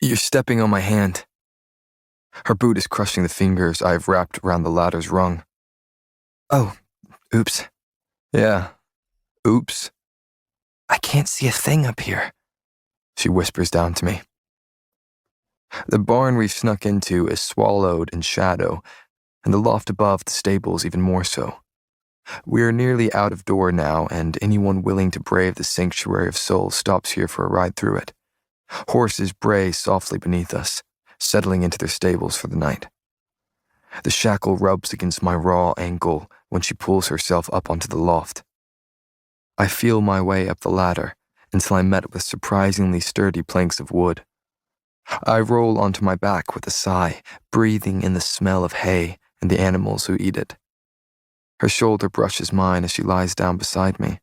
You're stepping on my hand. Her boot is crushing the fingers I have wrapped around the ladder's rung. Oh, oops. Yeah, oops. I can't see a thing up here, she whispers down to me. The barn we've snuck into is swallowed in shadow, and the loft above the stables even more so. We are nearly out of door now, and anyone willing to brave the sanctuary of souls stops here for a ride through it. Horses bray softly beneath us, settling into their stables for the night. The shackle rubs against my raw ankle when she pulls herself up onto the loft. I feel my way up the ladder until I'm met with surprisingly sturdy planks of wood. I roll onto my back with a sigh, breathing in the smell of hay and the animals who eat it. Her shoulder brushes mine as she lies down beside me.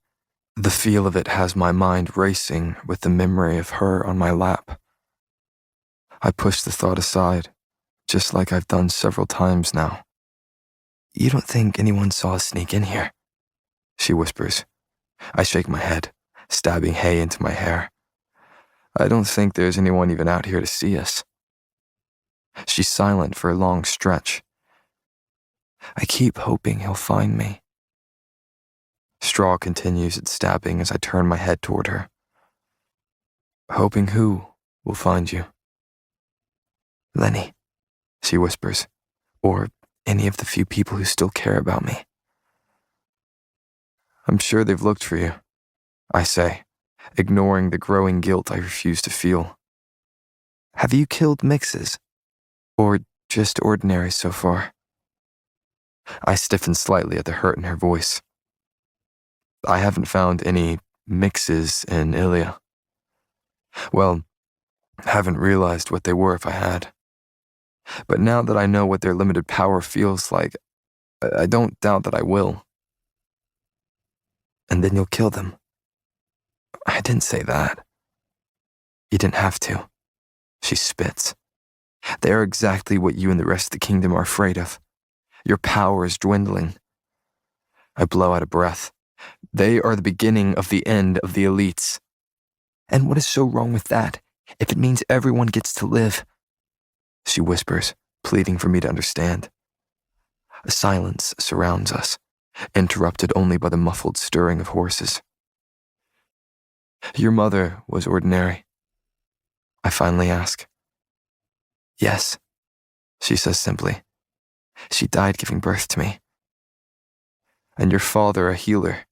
The feel of it has my mind racing with the memory of her on my lap. I push the thought aside, just like I've done several times now. You don't think anyone saw us sneak in here? She whispers. I shake my head, stabbing hay into my hair. I don't think there's anyone even out here to see us. She's silent for a long stretch. I keep hoping he'll find me. Straw continues its stabbing as I turn my head toward her. Hoping who will find you? Lenny, she whispers, or any of the few people who still care about me. I'm sure they've looked for you, I say, ignoring the growing guilt I refuse to feel. Have you killed mixes? Or just ordinary so far? I stiffen slightly at the hurt in her voice. I haven't found any mixes in Ilya. Well, haven't realized what they were if I had. But now that I know what their limited power feels like, I don't doubt that I will. And then you'll kill them. I didn't say that. You didn't have to. She spits. They are exactly what you and the rest of the kingdom are afraid of. Your power is dwindling. I blow out a breath. They are the beginning of the end of the elites. And what is so wrong with that, if it means everyone gets to live? She whispers, pleading for me to understand. A silence surrounds us, interrupted only by the muffled stirring of horses. Your mother was ordinary, I finally ask. Yes, she says simply. She died giving birth to me. And your father a healer.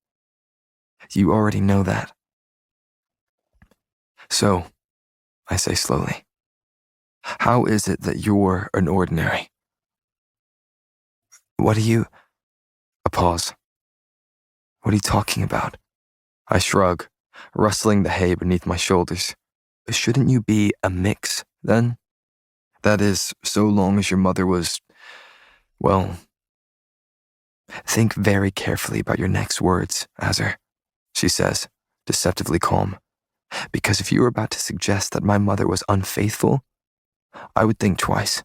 You already know that. So, I say slowly, how is it that you're an ordinary? What are you... A pause. What are you talking about? I shrug, rustling the hay beneath my shoulders. Shouldn't you be a mix, then? That is, so long as your mother was... Well... Think very carefully about your next words, Azar, she says, deceptively calm. Because if you were about to suggest that my mother was unfaithful, I would think twice.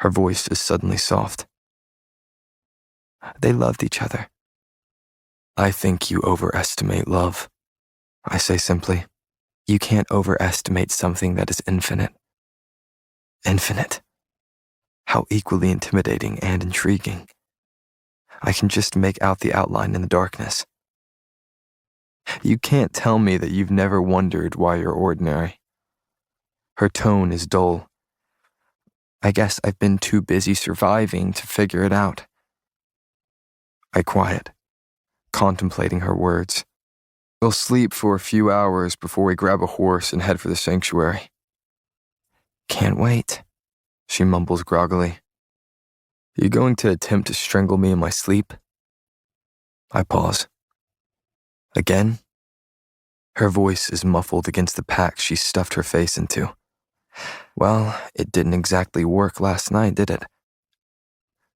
Her voice is suddenly soft. They loved each other. I think you overestimate love, I say simply. You can't overestimate something that is infinite. Infinite. How equally intimidating and intriguing. I can just make out the outline in the darkness. You can't tell me that you've never wondered why you're ordinary. Her tone is dull. I guess I've been too busy surviving to figure it out. I quiet, contemplating her words. We'll sleep for a few hours before we grab a horse and head for the sanctuary. Can't wait, she mumbles groggily. You going to attempt to strangle me in my sleep? I pause. Again? Her voice is muffled against the pack she stuffed her face into. Well, it didn't exactly work last night, did it?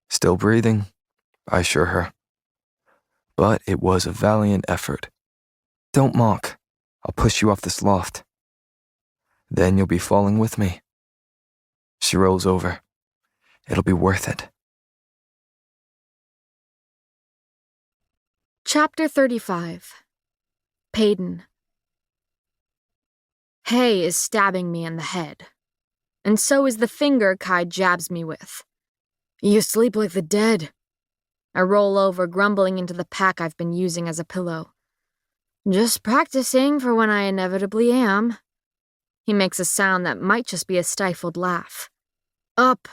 Still breathing, I assure her. But it was a valiant effort. Don't mock. I'll push you off this loft. Then you'll be falling with me. She rolls over. It'll be worth it. Chapter 35. Payton. Hay is stabbing me in the head, and so is the finger Kai jabs me with. You sleep like the dead. I roll over, grumbling into the pack I've been using as a pillow. Just practicing for when I inevitably am. He makes a sound that might just be a stifled laugh. Up,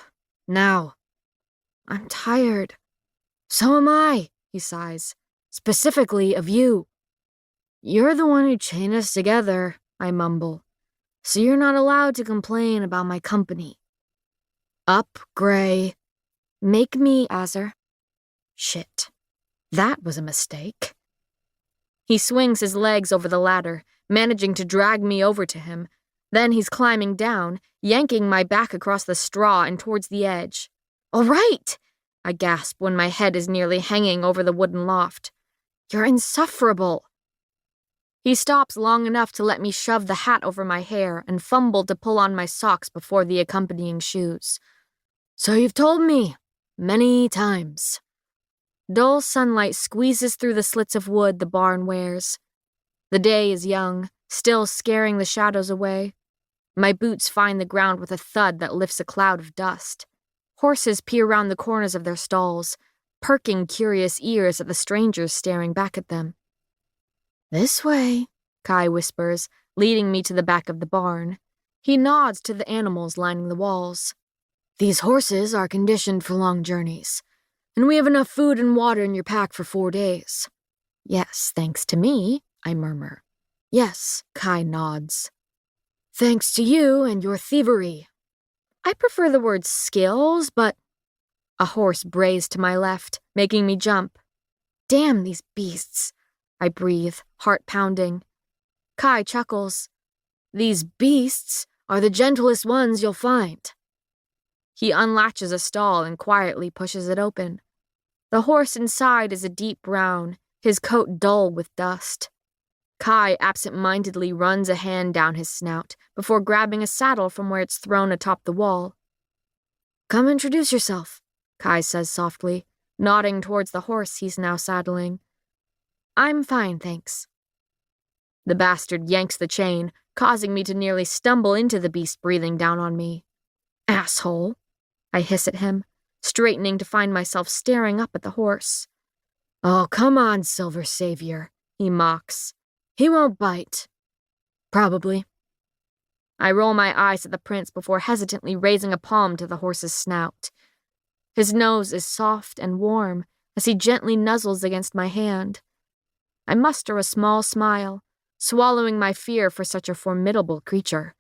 now. I'm tired. So am I, he sighs. Specifically of you. You're the one who chained us together, I mumble. So you're not allowed to complain about my company. Up, Gray. Make me, Azar. Shit. That was a mistake. He swings his legs over the ladder, managing to drag me over to him. Then he's climbing down, yanking my back across the straw and towards the edge. All right, I gasp when my head is nearly hanging over the wooden loft. You're insufferable. He stops long enough to let me shove the hat over my hair and fumble to pull on my socks before the accompanying shoes. So you've told me, many times. Dull sunlight squeezes through the slits of wood the barn wears. The day is young, still scaring the shadows away. My boots find the ground with a thud that lifts a cloud of dust. Horses peer round the corners of their stalls, perking curious ears at the strangers staring back at them. This way, Kai whispers, leading me to the back of the barn. He nods to the animals lining the walls. These horses are conditioned for long journeys, and we have enough food and water in your pack for 4 days. Yes, thanks to me, I murmur. Yes, Kai nods. Thanks to you and your thievery. I prefer the word skills, but... A horse brays to my left, making me jump. Damn these beasts, I breathe, heart pounding. Kai chuckles. These beasts are the gentlest ones you'll find. He unlatches a stall and quietly pushes it open. The horse inside is a deep brown, his coat dull with dust. Kai absent-mindedly runs a hand down his snout before grabbing a saddle from where it's thrown atop the wall. Come introduce yourself, Kai says softly, nodding towards the horse he's now saddling. I'm fine, thanks. The bastard yanks the chain, causing me to nearly stumble into the beast breathing down on me. Asshole, I hiss at him, straightening to find myself staring up at the horse. Oh, come on, Silver Savior, he mocks. He won't bite. Probably. I roll my eyes at the prince before hesitantly raising a palm to the horse's snout. His nose is soft and warm as he gently nuzzles against my hand. I muster a small smile, swallowing my fear for such a formidable creature,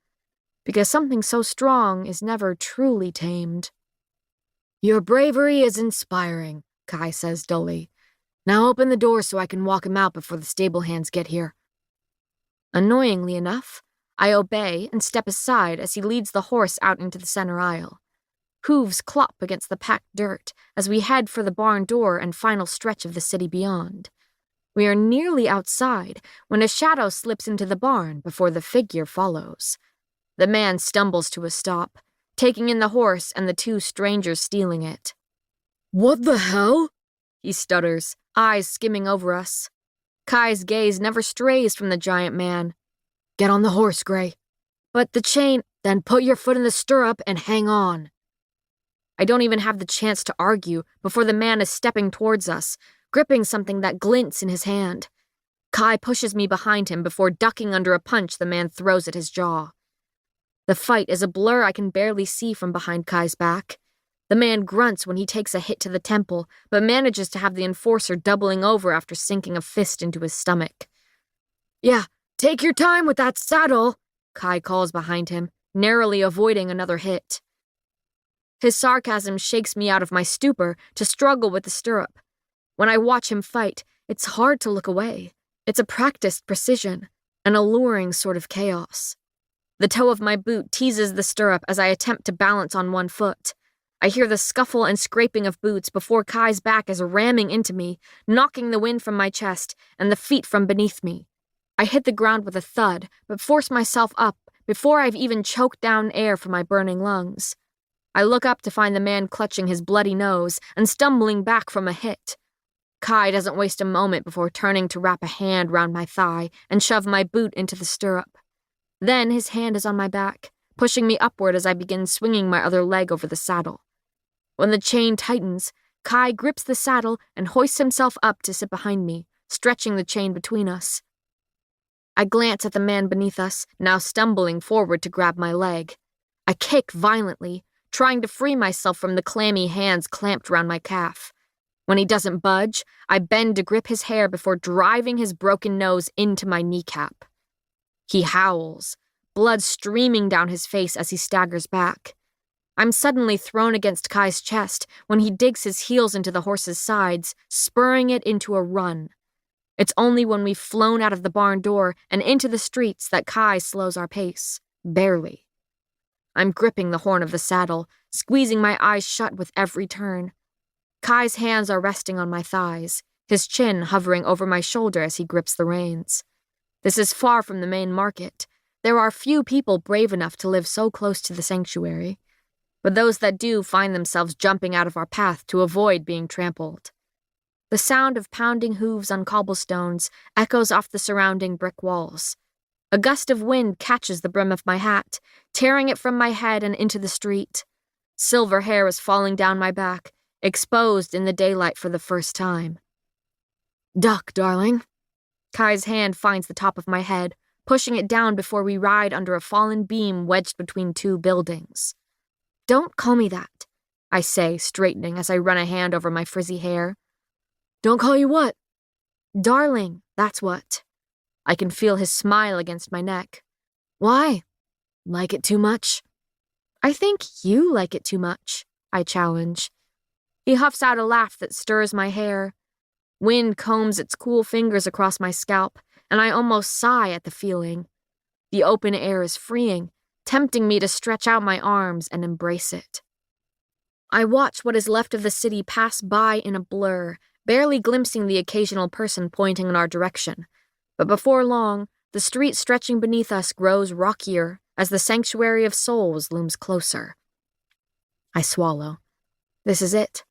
because something so strong is never truly tamed. Your bravery is inspiring, Kai says dully. Now open the door so I can walk him out before the stable hands get here. Annoyingly enough, I obey and step aside as he leads the horse out into the center aisle. Hooves clop against the packed dirt as we head for the barn door and final stretch of the city beyond. We are nearly outside when a shadow slips into the barn before the figure follows. The man stumbles to a stop, taking in the horse and the 2 strangers stealing it. What the hell? He stutters, eyes skimming over us. Kai's gaze never strays from the giant man. Get on the horse, Gray. But the chain, then put your foot in the stirrup and hang on. I don't even have the chance to argue before the man is stepping towards us, gripping something that glints in his hand. Kai pushes me behind him before ducking under a punch the man throws at his jaw. The fight is a blur I can barely see from behind Kai's back. The man grunts when he takes a hit to the temple, but manages to have the enforcer doubling over after sinking a fist into his stomach. Yeah, take your time with that saddle, Kai calls behind him, narrowly avoiding another hit. His sarcasm shakes me out of my stupor to struggle with the stirrup. When I watch him fight, it's hard to look away. It's a practiced precision. an alluring sort of chaos. The toe of my boot teases the stirrup as I attempt to balance on one foot. I hear the scuffle and scraping of boots before Kai's back is ramming into me, knocking the wind from my chest and the feet from beneath me. I hit the ground with a thud, but force myself up before I've even choked down air from my burning lungs. I look up to find the man clutching his bloody nose and stumbling back from a hit. Kai doesn't waste a moment before turning to wrap a hand round my thigh and shove my boot into the stirrup. Then his hand is on my back, pushing me upward as I begin swinging my other leg over the saddle. When the chain tightens, Kai grips the saddle and hoists himself up to sit behind me, stretching the chain between us. I glance at the man beneath us, now stumbling forward to grab my leg. I kick violently, trying to free myself from the clammy hands clamped round my calf. When he doesn't budge, I bend to grip his hair before driving his broken nose into my kneecap. He howls, blood streaming down his face as he staggers back. I'm suddenly thrown against Kai's chest when he digs his heels into the horse's sides, spurring it into a run. It's only when we've flown out of the barn door and into the streets that Kai slows our pace, barely. I'm gripping the horn of the saddle, squeezing my eyes shut with every turn. Kai's hands are resting on my thighs, his chin hovering over my shoulder as he grips the reins. This is far from the main market. There are few people brave enough to live so close to the sanctuary, but those that do find themselves jumping out of our path to avoid being trampled. The sound of pounding hooves on cobblestones echoes off the surrounding brick walls. A gust of wind catches the brim of my hat, tearing it from my head and into the street. Silver hair is falling down my back, exposed in the daylight for the first time. "Duck, darling." Kai's hand finds the top of my head, pushing it down before we ride under a fallen beam wedged between two buildings. "Don't call me that," I say, straightening as I run a hand over my frizzy hair. "Don't call you what?" "Darling, that's what." I can feel his smile against my neck. "Why? Like it too much?" "I think you like it too much," I challenge. He huffs out a laugh that stirs my hair. Wind combs its cool fingers across my scalp, and I almost sigh at the feeling. The open air is freeing, tempting me to stretch out my arms and embrace it. I watch what is left of the city pass by in a blur, barely glimpsing the occasional person pointing in our direction. But before long, the street stretching beneath us grows rockier as the sanctuary of souls looms closer. I swallow. This is it.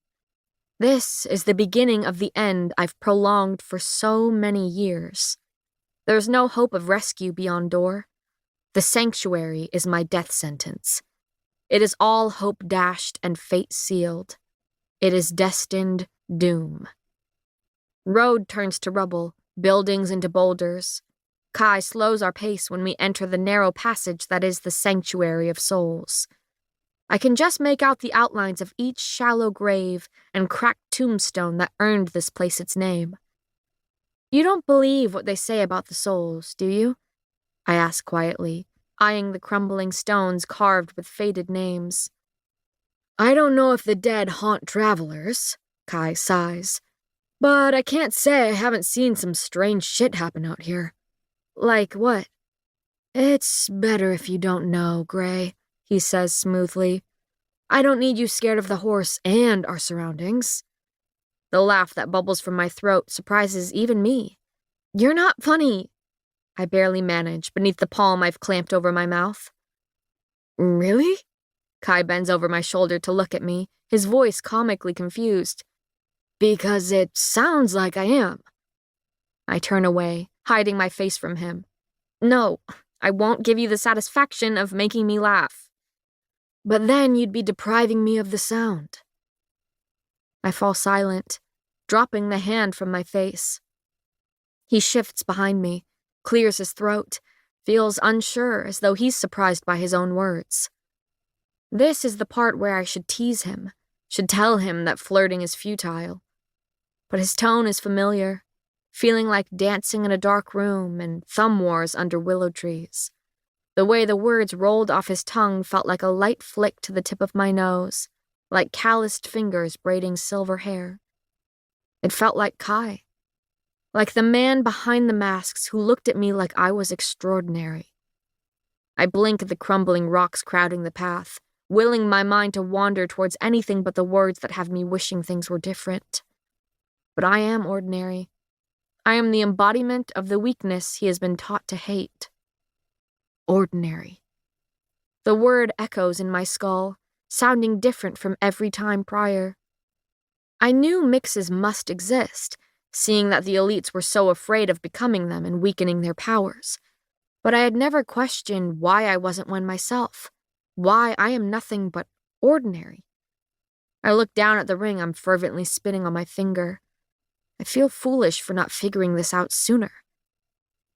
This is the beginning of the end I've prolonged for so many years. There's no hope of rescue beyond door. The sanctuary is my death sentence. It is all hope dashed and fate sealed. It is destined doom. Road turns to rubble, buildings into boulders. Kai slows our pace when we enter the narrow passage that is the sanctuary of souls. I can just make out the outlines of each shallow grave and cracked tombstone that earned this place its name. "You don't believe what they say about the souls, do you?" I ask quietly, eyeing the crumbling stones carved with faded names. "I don't know if the dead haunt travelers," Kai sighs, "but I can't say I haven't seen some strange shit happen out here." "Like what?" "It's better if you don't know, Gray," he says smoothly. "I don't need you scared of the horse and our surroundings." The laugh that bubbles from my throat surprises even me. "You're not funny," I barely manage beneath the palm I've clamped over my mouth. "Really?" Kai bends over my shoulder to look at me, his voice comically confused. "Because it sounds like I am." I turn away, hiding my face from him. "No, I won't give you the satisfaction of making me laugh." "But then you'd be depriving me of the sound." I fall silent, dropping the hand from my face. He shifts behind me, clears his throat, feels unsure as though he's surprised by his own words. This is the part where I should tease him, should tell him that flirting is futile. But his tone is familiar, feeling like dancing in a dark room and thumb wars under willow trees. The way the words rolled off his tongue felt like a light flick to the tip of my nose, like calloused fingers braiding silver hair. It felt like Kai. like the man behind the masks who looked at me like I was extraordinary. I blink at the crumbling rocks crowding the path, willing my mind to wander towards anything but the words that have me wishing things were different. But I am ordinary. I am the embodiment of the weakness he has been taught to hate. Ordinary. The word echoes in my skull, sounding different from every time prior. I knew mixes must exist, seeing that the elites were so afraid of becoming them and weakening their powers. But I had never questioned why I wasn't one myself, why I am nothing but ordinary. I look down at the ring I'm fervently spinning on my finger. I feel foolish for not figuring this out sooner.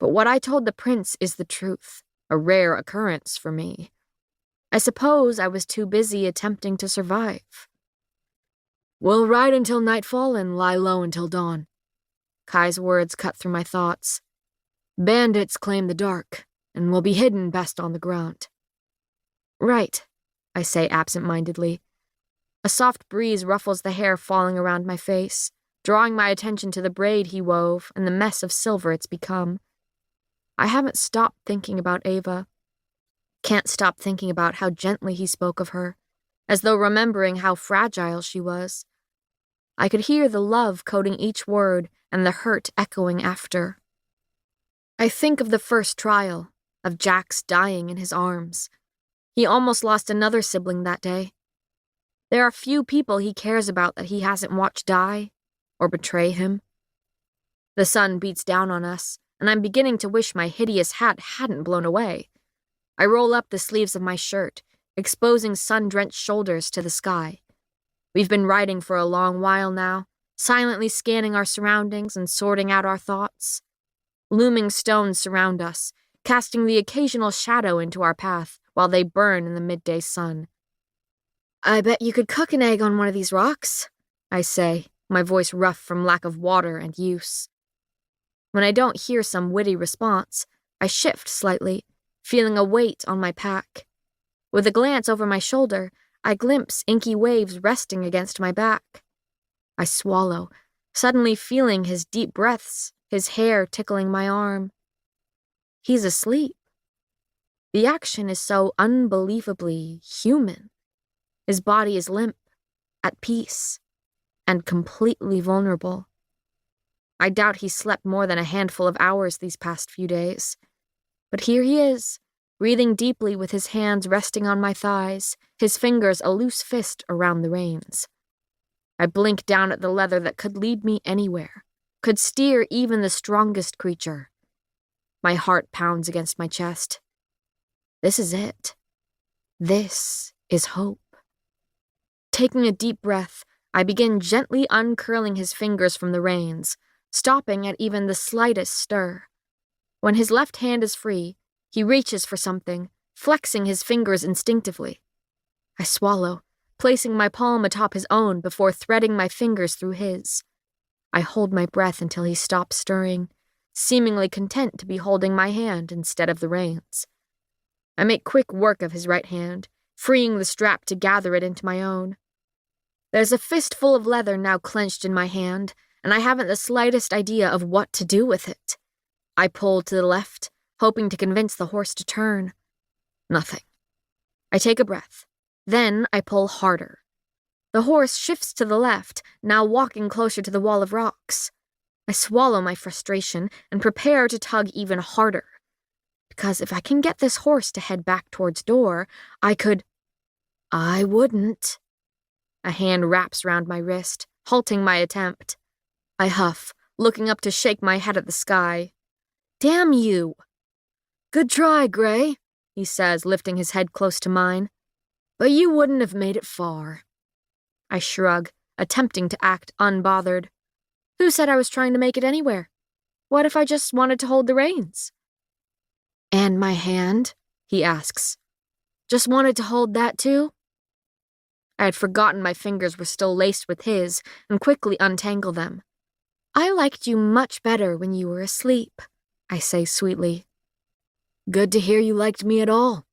But what I told the prince is the truth, a rare occurrence for me. I suppose I was too busy attempting to survive. We'll ride until nightfall and lie low until dawn. Kai's words cut through my thoughts. Bandits claim the dark, and will be hidden best on the ground. Right, I say absent-mindedly. A soft breeze ruffles the hair falling around my face, drawing my attention to the braid he wove and the mess of silver it's become. I haven't stopped thinking about Ava. Can't stop thinking about how gently he spoke of her, as though remembering how fragile she was. I could hear the love coding each word and the hurt echoing after. I think of the first trial, of Jack's dying in his arms. He almost lost another sibling that day. There are few people he cares about that he hasn't watched die or betray him. The sun beats down on us, and I'm beginning to wish my hideous hat hadn't blown away. I roll up the sleeves of my shirt, exposing sun-drenched shoulders to the sky. We've been riding for a long while now, silently scanning our surroundings and sorting out our thoughts. Looming stones surround us, casting the occasional shadow into our path while they burn in the midday sun. I bet you could cook an egg on one of these rocks, I say, my voice rough from lack of water and use. When I don't hear some witty response, I shift slightly, feeling a weight on my pack. With a glance over my shoulder, I glimpse inky waves resting against my back. I swallow, suddenly feeling his deep breaths, his hair tickling my arm. He's asleep. The action is so unbelievably human. His body is limp, at peace, and completely vulnerable. I doubt he slept more than a handful of hours these past few days. But here he is, breathing deeply with his hands resting on my thighs, his fingers a loose fist around the reins. I blink down at the leather that could lead me anywhere, could steer even the strongest creature. My heart pounds against my chest. This is it. This is hope. Taking a deep breath, I begin gently uncurling his fingers from the reins, stopping at even the slightest stir. When his left hand is free, he reaches for something, flexing his fingers instinctively. I swallow, placing my palm atop his own before threading my fingers through his. I hold my breath until he stops stirring, seemingly content to be holding my hand instead of the reins. I make quick work of his right hand, freeing the strap to gather it into my own. There's a fistful of leather now clenched in my hand, and I haven't the slightest idea of what to do with it. I pull to the left, hoping to convince the horse to turn. Nothing. I take a breath. Then I pull harder. The horse shifts to the left, now walking closer to the wall of rocks. I swallow my frustration and prepare to tug even harder. Because if I can get this horse to head back towards door, I wouldn't. A hand wraps round my wrist, halting my attempt. I huff, looking up to shake my head at the sky. Damn you! Good try, Gray, he says, lifting his head close to mine. But you wouldn't have made it far. I shrug, attempting to act unbothered. Who said I was trying to make it anywhere? What if I just wanted to hold the reins? And my hand? He asks. Just wanted to hold that too? I had forgotten my fingers were still laced with his and quickly untangle them. I liked you much better when you were asleep, I say sweetly. Good to hear you liked me at all.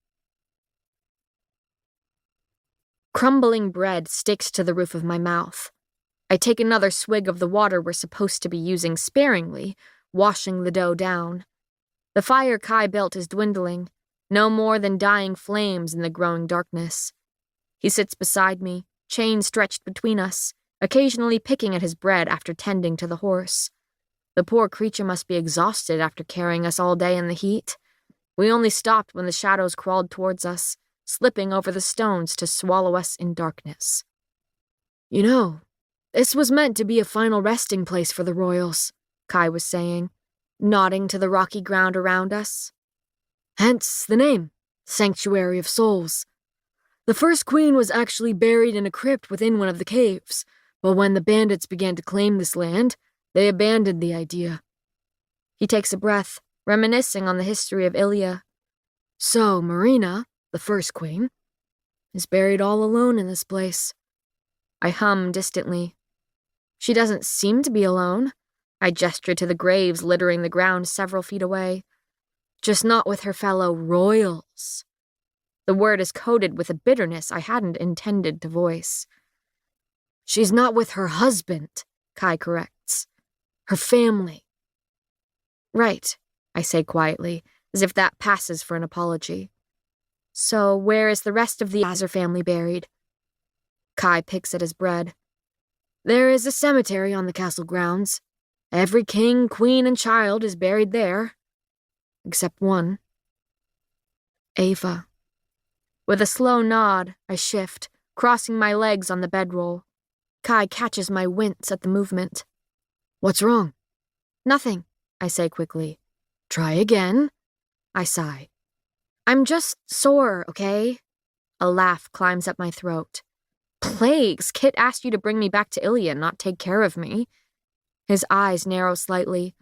Crumbling bread sticks to the roof of my mouth. I take another swig of the water we're supposed to be using sparingly, washing the dough down. The fire Kai built is dwindling, no more than dying flames in the growing darkness. He sits beside me, chain stretched between us, occasionally picking at his bread after tending to the horse. The poor creature must be exhausted after carrying us all day in the heat. We only stopped when the shadows crawled towards us, slipping over the stones to swallow us in darkness. You know, this was meant to be a final resting place for the royals, Kai was saying, nodding to the rocky ground around us. Hence the name, Sanctuary of Souls. The first queen was actually buried in a crypt within one of the caves, but when the bandits began to claim this land, they abandoned the idea. He takes a breath, reminiscing on the history of Ilya. So Marina, the first queen, is buried all alone in this place. I hum distantly. She doesn't seem to be alone. I gesture to the graves littering the ground several feet away. Just not with her fellow royals. The word is coated with a bitterness I hadn't intended to voice. She's not with her husband, Kai corrects. Her family. Right, I say quietly, as if that passes for an apology. So where is the rest of the Azar family buried? Kai picks at his bread. There is a cemetery on the castle grounds. Every king, queen, and child is buried there. Except one. Ava. With a slow nod, I shift, crossing my legs on the bedroll. Kai catches my wince at the movement. What's wrong? Nothing, I say quickly. Try again. I sigh. I'm just sore, okay? A laugh climbs up my throat. Plagues, Kit asked you to bring me back to Ilya and not take care of me. His eyes narrow slightly.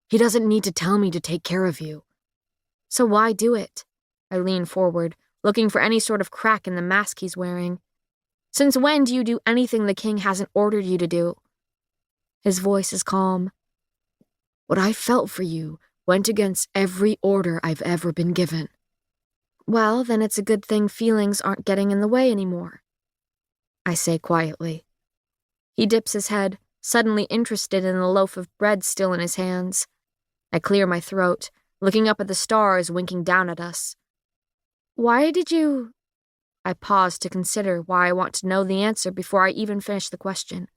He doesn't need to tell me to take care of you. So why do it? I lean forward, looking for any sort of crack in the mask he's wearing. Since when do you do anything the king hasn't ordered you to do? His voice is calm. What I felt for you went against every order I've ever been given. Well, then it's a good thing feelings aren't getting in the way anymore. I say quietly. He dips his head, suddenly interested in the loaf of bread still in his hands. I clear my throat, looking up at the stars winking down at us. Why did you... I pause to consider why I want to know the answer before I even finish the question.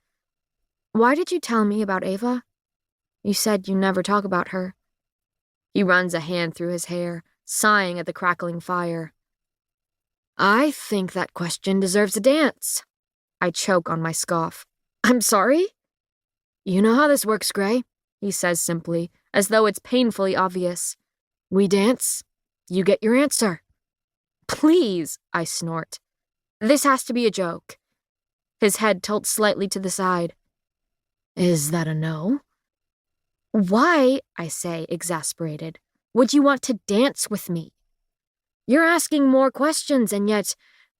Why did you tell me about Ava? You said you never talk about her. He runs a hand through his hair, sighing at the crackling fire. I think that question deserves a dance. I choke on my scoff. I'm sorry? You know how this works, Gray, he says simply, as though it's painfully obvious. We dance, you get your answer. Please, I snort. This has to be a joke. His head tilts slightly to the side. Is that a no? Why, I say, exasperated, would you want to dance with me? You're asking more questions, and yet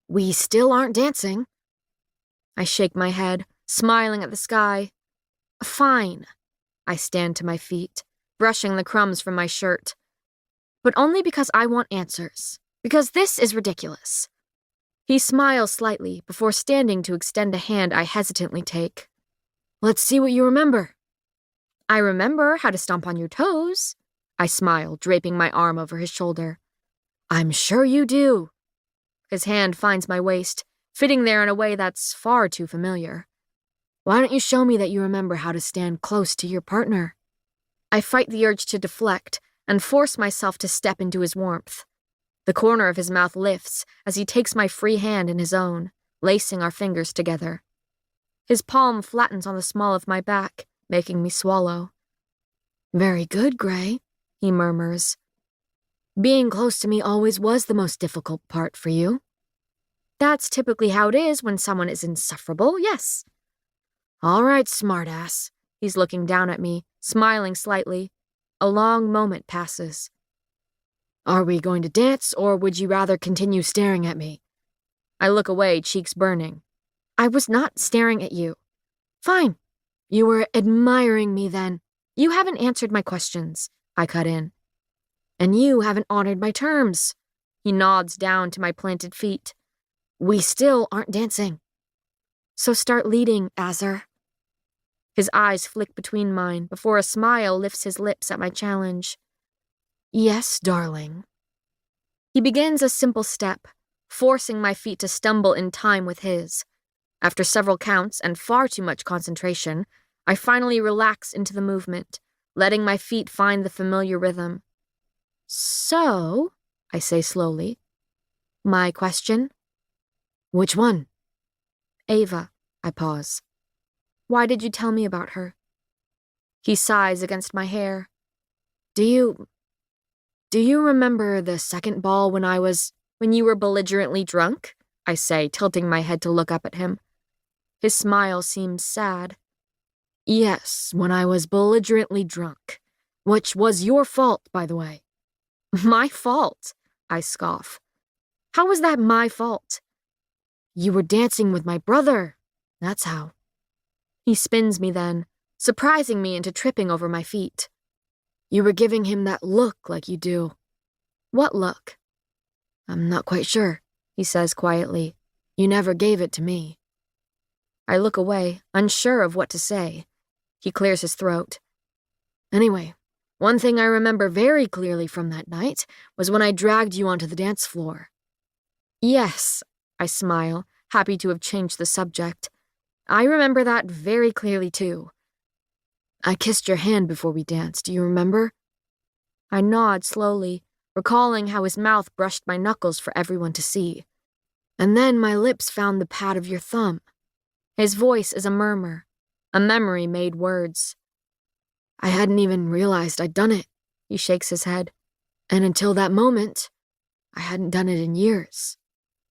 we still aren't dancing. I shake my head, smiling at the sky. Fine. I stand to my feet, brushing the crumbs from my shirt. But only because I want answers. Because this is ridiculous. He smiles slightly before standing to extend a hand I hesitantly take. Let's see what you remember. I remember how to stomp on your toes. I smile, draping my arm over his shoulder. I'm sure you do. His hand finds my waist, fitting there in a way that's far too familiar. Why don't you show me that you remember how to stand close to your partner? I fight the urge to deflect and force myself to step into his warmth. The corner of his mouth lifts as he takes my free hand in his own, lacing our fingers together. His palm flattens on the small of my back, making me swallow. Very good, Gray, he murmurs. Being close to me always was the most difficult part for you. That's typically how it is when someone is insufferable, yes. All right, smartass. He's looking down at me, smiling slightly. A long moment passes. Are we going to dance, or would you rather continue staring at me? I look away, cheeks burning. I was not staring at you. Fine. You were admiring me then. You haven't answered my questions, I cut in. And you haven't honored my terms. He nods down to my planted feet. We still aren't dancing. So start leading, Azar. His eyes flick between mine before a smile lifts his lips at my challenge. Yes, darling. He begins a simple step, forcing my feet to stumble in time with his. After several counts and far too much concentration, I finally relax into the movement, letting my feet find the familiar rhythm. So, I say slowly. My question? Which one? Ava, I pause. Why did you tell me about her? He sighs against my hair. Do you remember the second ball when you were belligerently drunk? I say, tilting my head to look up at him. His smile seems sad. Yes, when I was belligerently drunk. Which was your fault, by the way. My fault? I scoff. How was that my fault? You were dancing with my brother. That's how. He spins me then, surprising me into tripping over my feet. You were giving him that look like you do. What look? I'm not quite sure, he says quietly. You never gave it to me. I look away, unsure of what to say. He clears his throat. Anyway, one thing I remember very clearly from that night was when I dragged you onto the dance floor. Yes, I smile, happy to have changed the subject. I remember that very clearly too. I kissed your hand before we danced, do you remember? I nod slowly, recalling how his mouth brushed my knuckles for everyone to see. And then my lips found the pad of your thumb. His voice is a murmur, a memory made words. I hadn't even realized I'd done it, he shakes his head. And until that moment, I hadn't done it in years.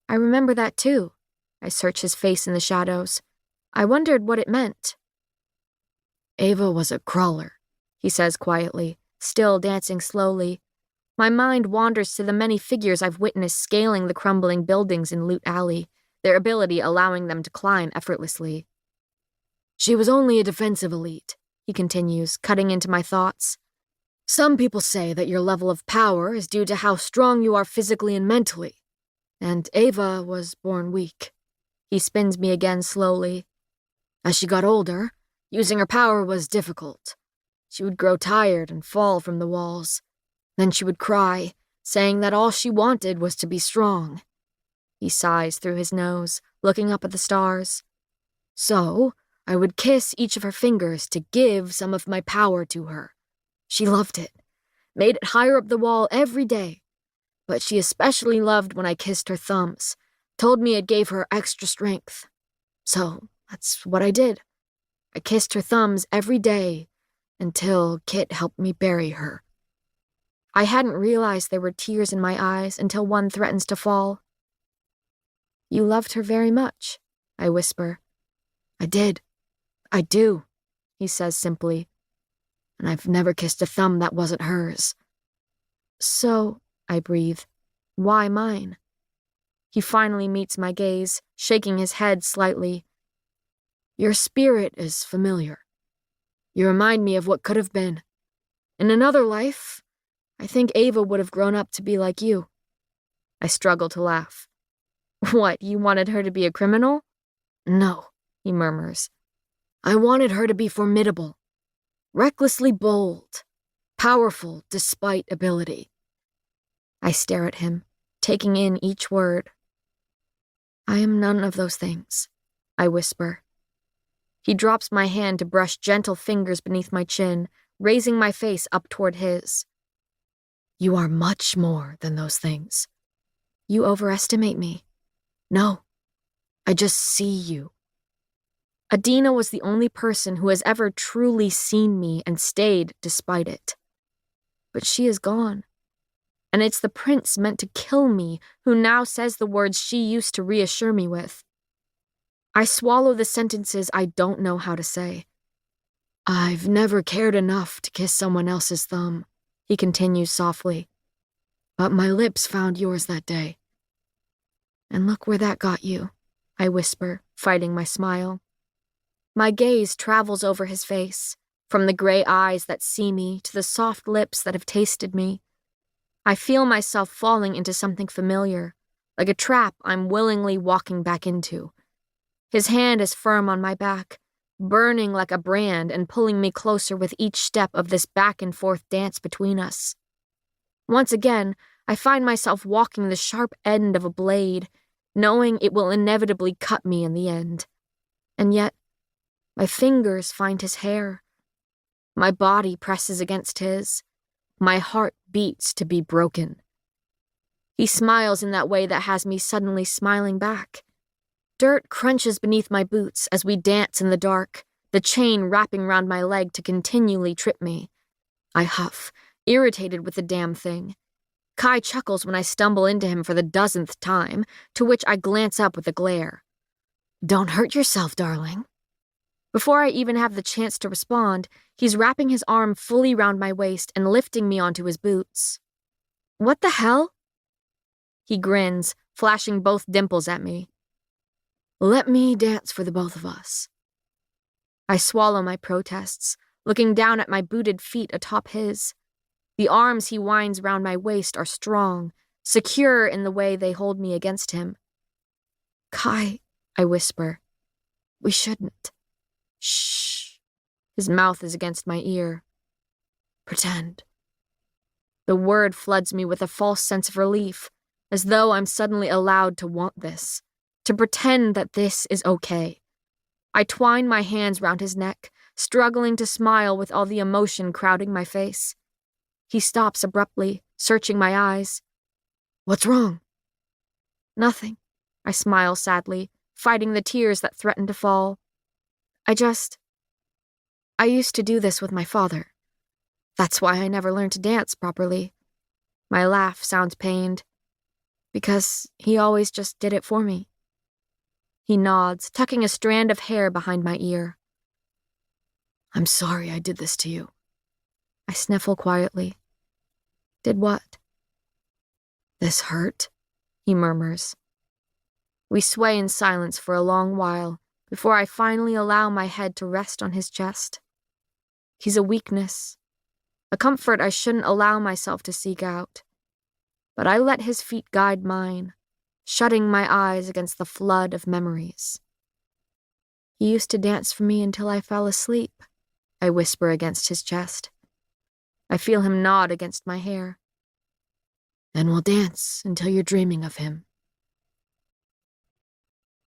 I remember that too. I search his face in the shadows. I wondered what it meant. Ava was a crawler, he says quietly, still dancing slowly. My mind wanders to the many figures I've witnessed scaling the crumbling buildings in Loot Alley, their ability allowing them to climb effortlessly. She was only a defensive elite, he continues, cutting into my thoughts. Some people say that your level of power is due to how strong you are physically and mentally, and Ava was born weak. He spins me again slowly. As she got older, using her power was difficult. She would grow tired and fall from the walls. Then she would cry, saying that all she wanted was to be strong. He sighs through his nose, looking up at the stars. So, I would kiss each of her fingers to give some of my power to her. She loved it, made it higher up the wall every day. But she especially loved when I kissed her thumbs, told me it gave her extra strength. So, that's what I did. I kissed her thumbs every day until Kit helped me bury her. I hadn't realized there were tears in my eyes until one threatens to fall. You loved her very much, I whisper. I did. I do, he says simply. And I've never kissed a thumb that wasn't hers. So, I breathe, why mine? He finally meets my gaze, shaking his head slightly. Your spirit is familiar. You remind me of what could have been. In another life, I think Ava would have grown up to be like you. I struggle to laugh. What, you wanted her to be a criminal? No, he murmurs. I wanted her to be formidable, recklessly bold, powerful despite ability. I stare at him, taking in each word. I am none of those things, I whisper. He drops my hand to brush gentle fingers beneath my chin, raising my face up toward his. You are much more than those things. You overestimate me. No, I just see you. Adina was the only person who has ever truly seen me and stayed despite it. But she is gone. And it's the prince meant to kill me who now says the words she used to reassure me with. I swallow the sentences I don't know how to say. I've never cared enough to kiss someone else's thumb, he continues softly. But my lips found yours that day. And look where that got you, I whisper, fighting my smile. My gaze travels over his face, from the gray eyes that see me to the soft lips that have tasted me. I feel myself falling into something familiar, like a trap I'm willingly walking back into. His hand is firm on my back, burning like a brand and pulling me closer with each step of this back and forth dance between us. Once again, I find myself walking the sharp end of a blade, knowing it will inevitably cut me in the end. And yet, my fingers find his hair. My body presses against his. My heart beats to be broken. He smiles in that way that has me suddenly smiling back. Dirt crunches beneath my boots as we dance in the dark, the chain wrapping round my leg to continually trip me. I huff, irritated with the damn thing. Kai chuckles when I stumble into him for the dozenth time, to which I glance up with a glare. "Don't hurt yourself, darling." Before I even have the chance to respond, he's wrapping his arm fully round my waist and lifting me onto his boots. "What the hell?" He grins, flashing both dimples at me. "Let me dance for the both of us." I swallow my protests, looking down at my booted feet atop his. The arms he winds round my waist are strong, secure in the way they hold me against him. "Kai," I whisper, "we shouldn't." "Shh." His mouth is against my ear. "Pretend." The word floods me with a false sense of relief, as though I'm suddenly allowed to want this, to pretend that this is okay. I twine my hands round his neck, struggling to smile with all the emotion crowding my face. He stops abruptly, searching my eyes. "What's wrong?" "Nothing," I smile sadly, fighting the tears that threaten to fall. I used to do this with my father. That's why I never learned to dance properly." My laugh sounds pained. "Because he always just did it for me." He nods, tucking a strand of hair behind my ear. "I'm sorry I did this to you." I sniffle quietly. "Did what?" "This hurt," he murmurs. We sway in silence for a long while before I finally allow my head to rest on his chest. He's a weakness, a comfort I shouldn't allow myself to seek out. But I let his feet guide mine, shutting my eyes against the flood of memories. "He used to dance for me until I fell asleep," I whisper against his chest. I feel him nod against my hair. "And we'll dance until you're dreaming of him."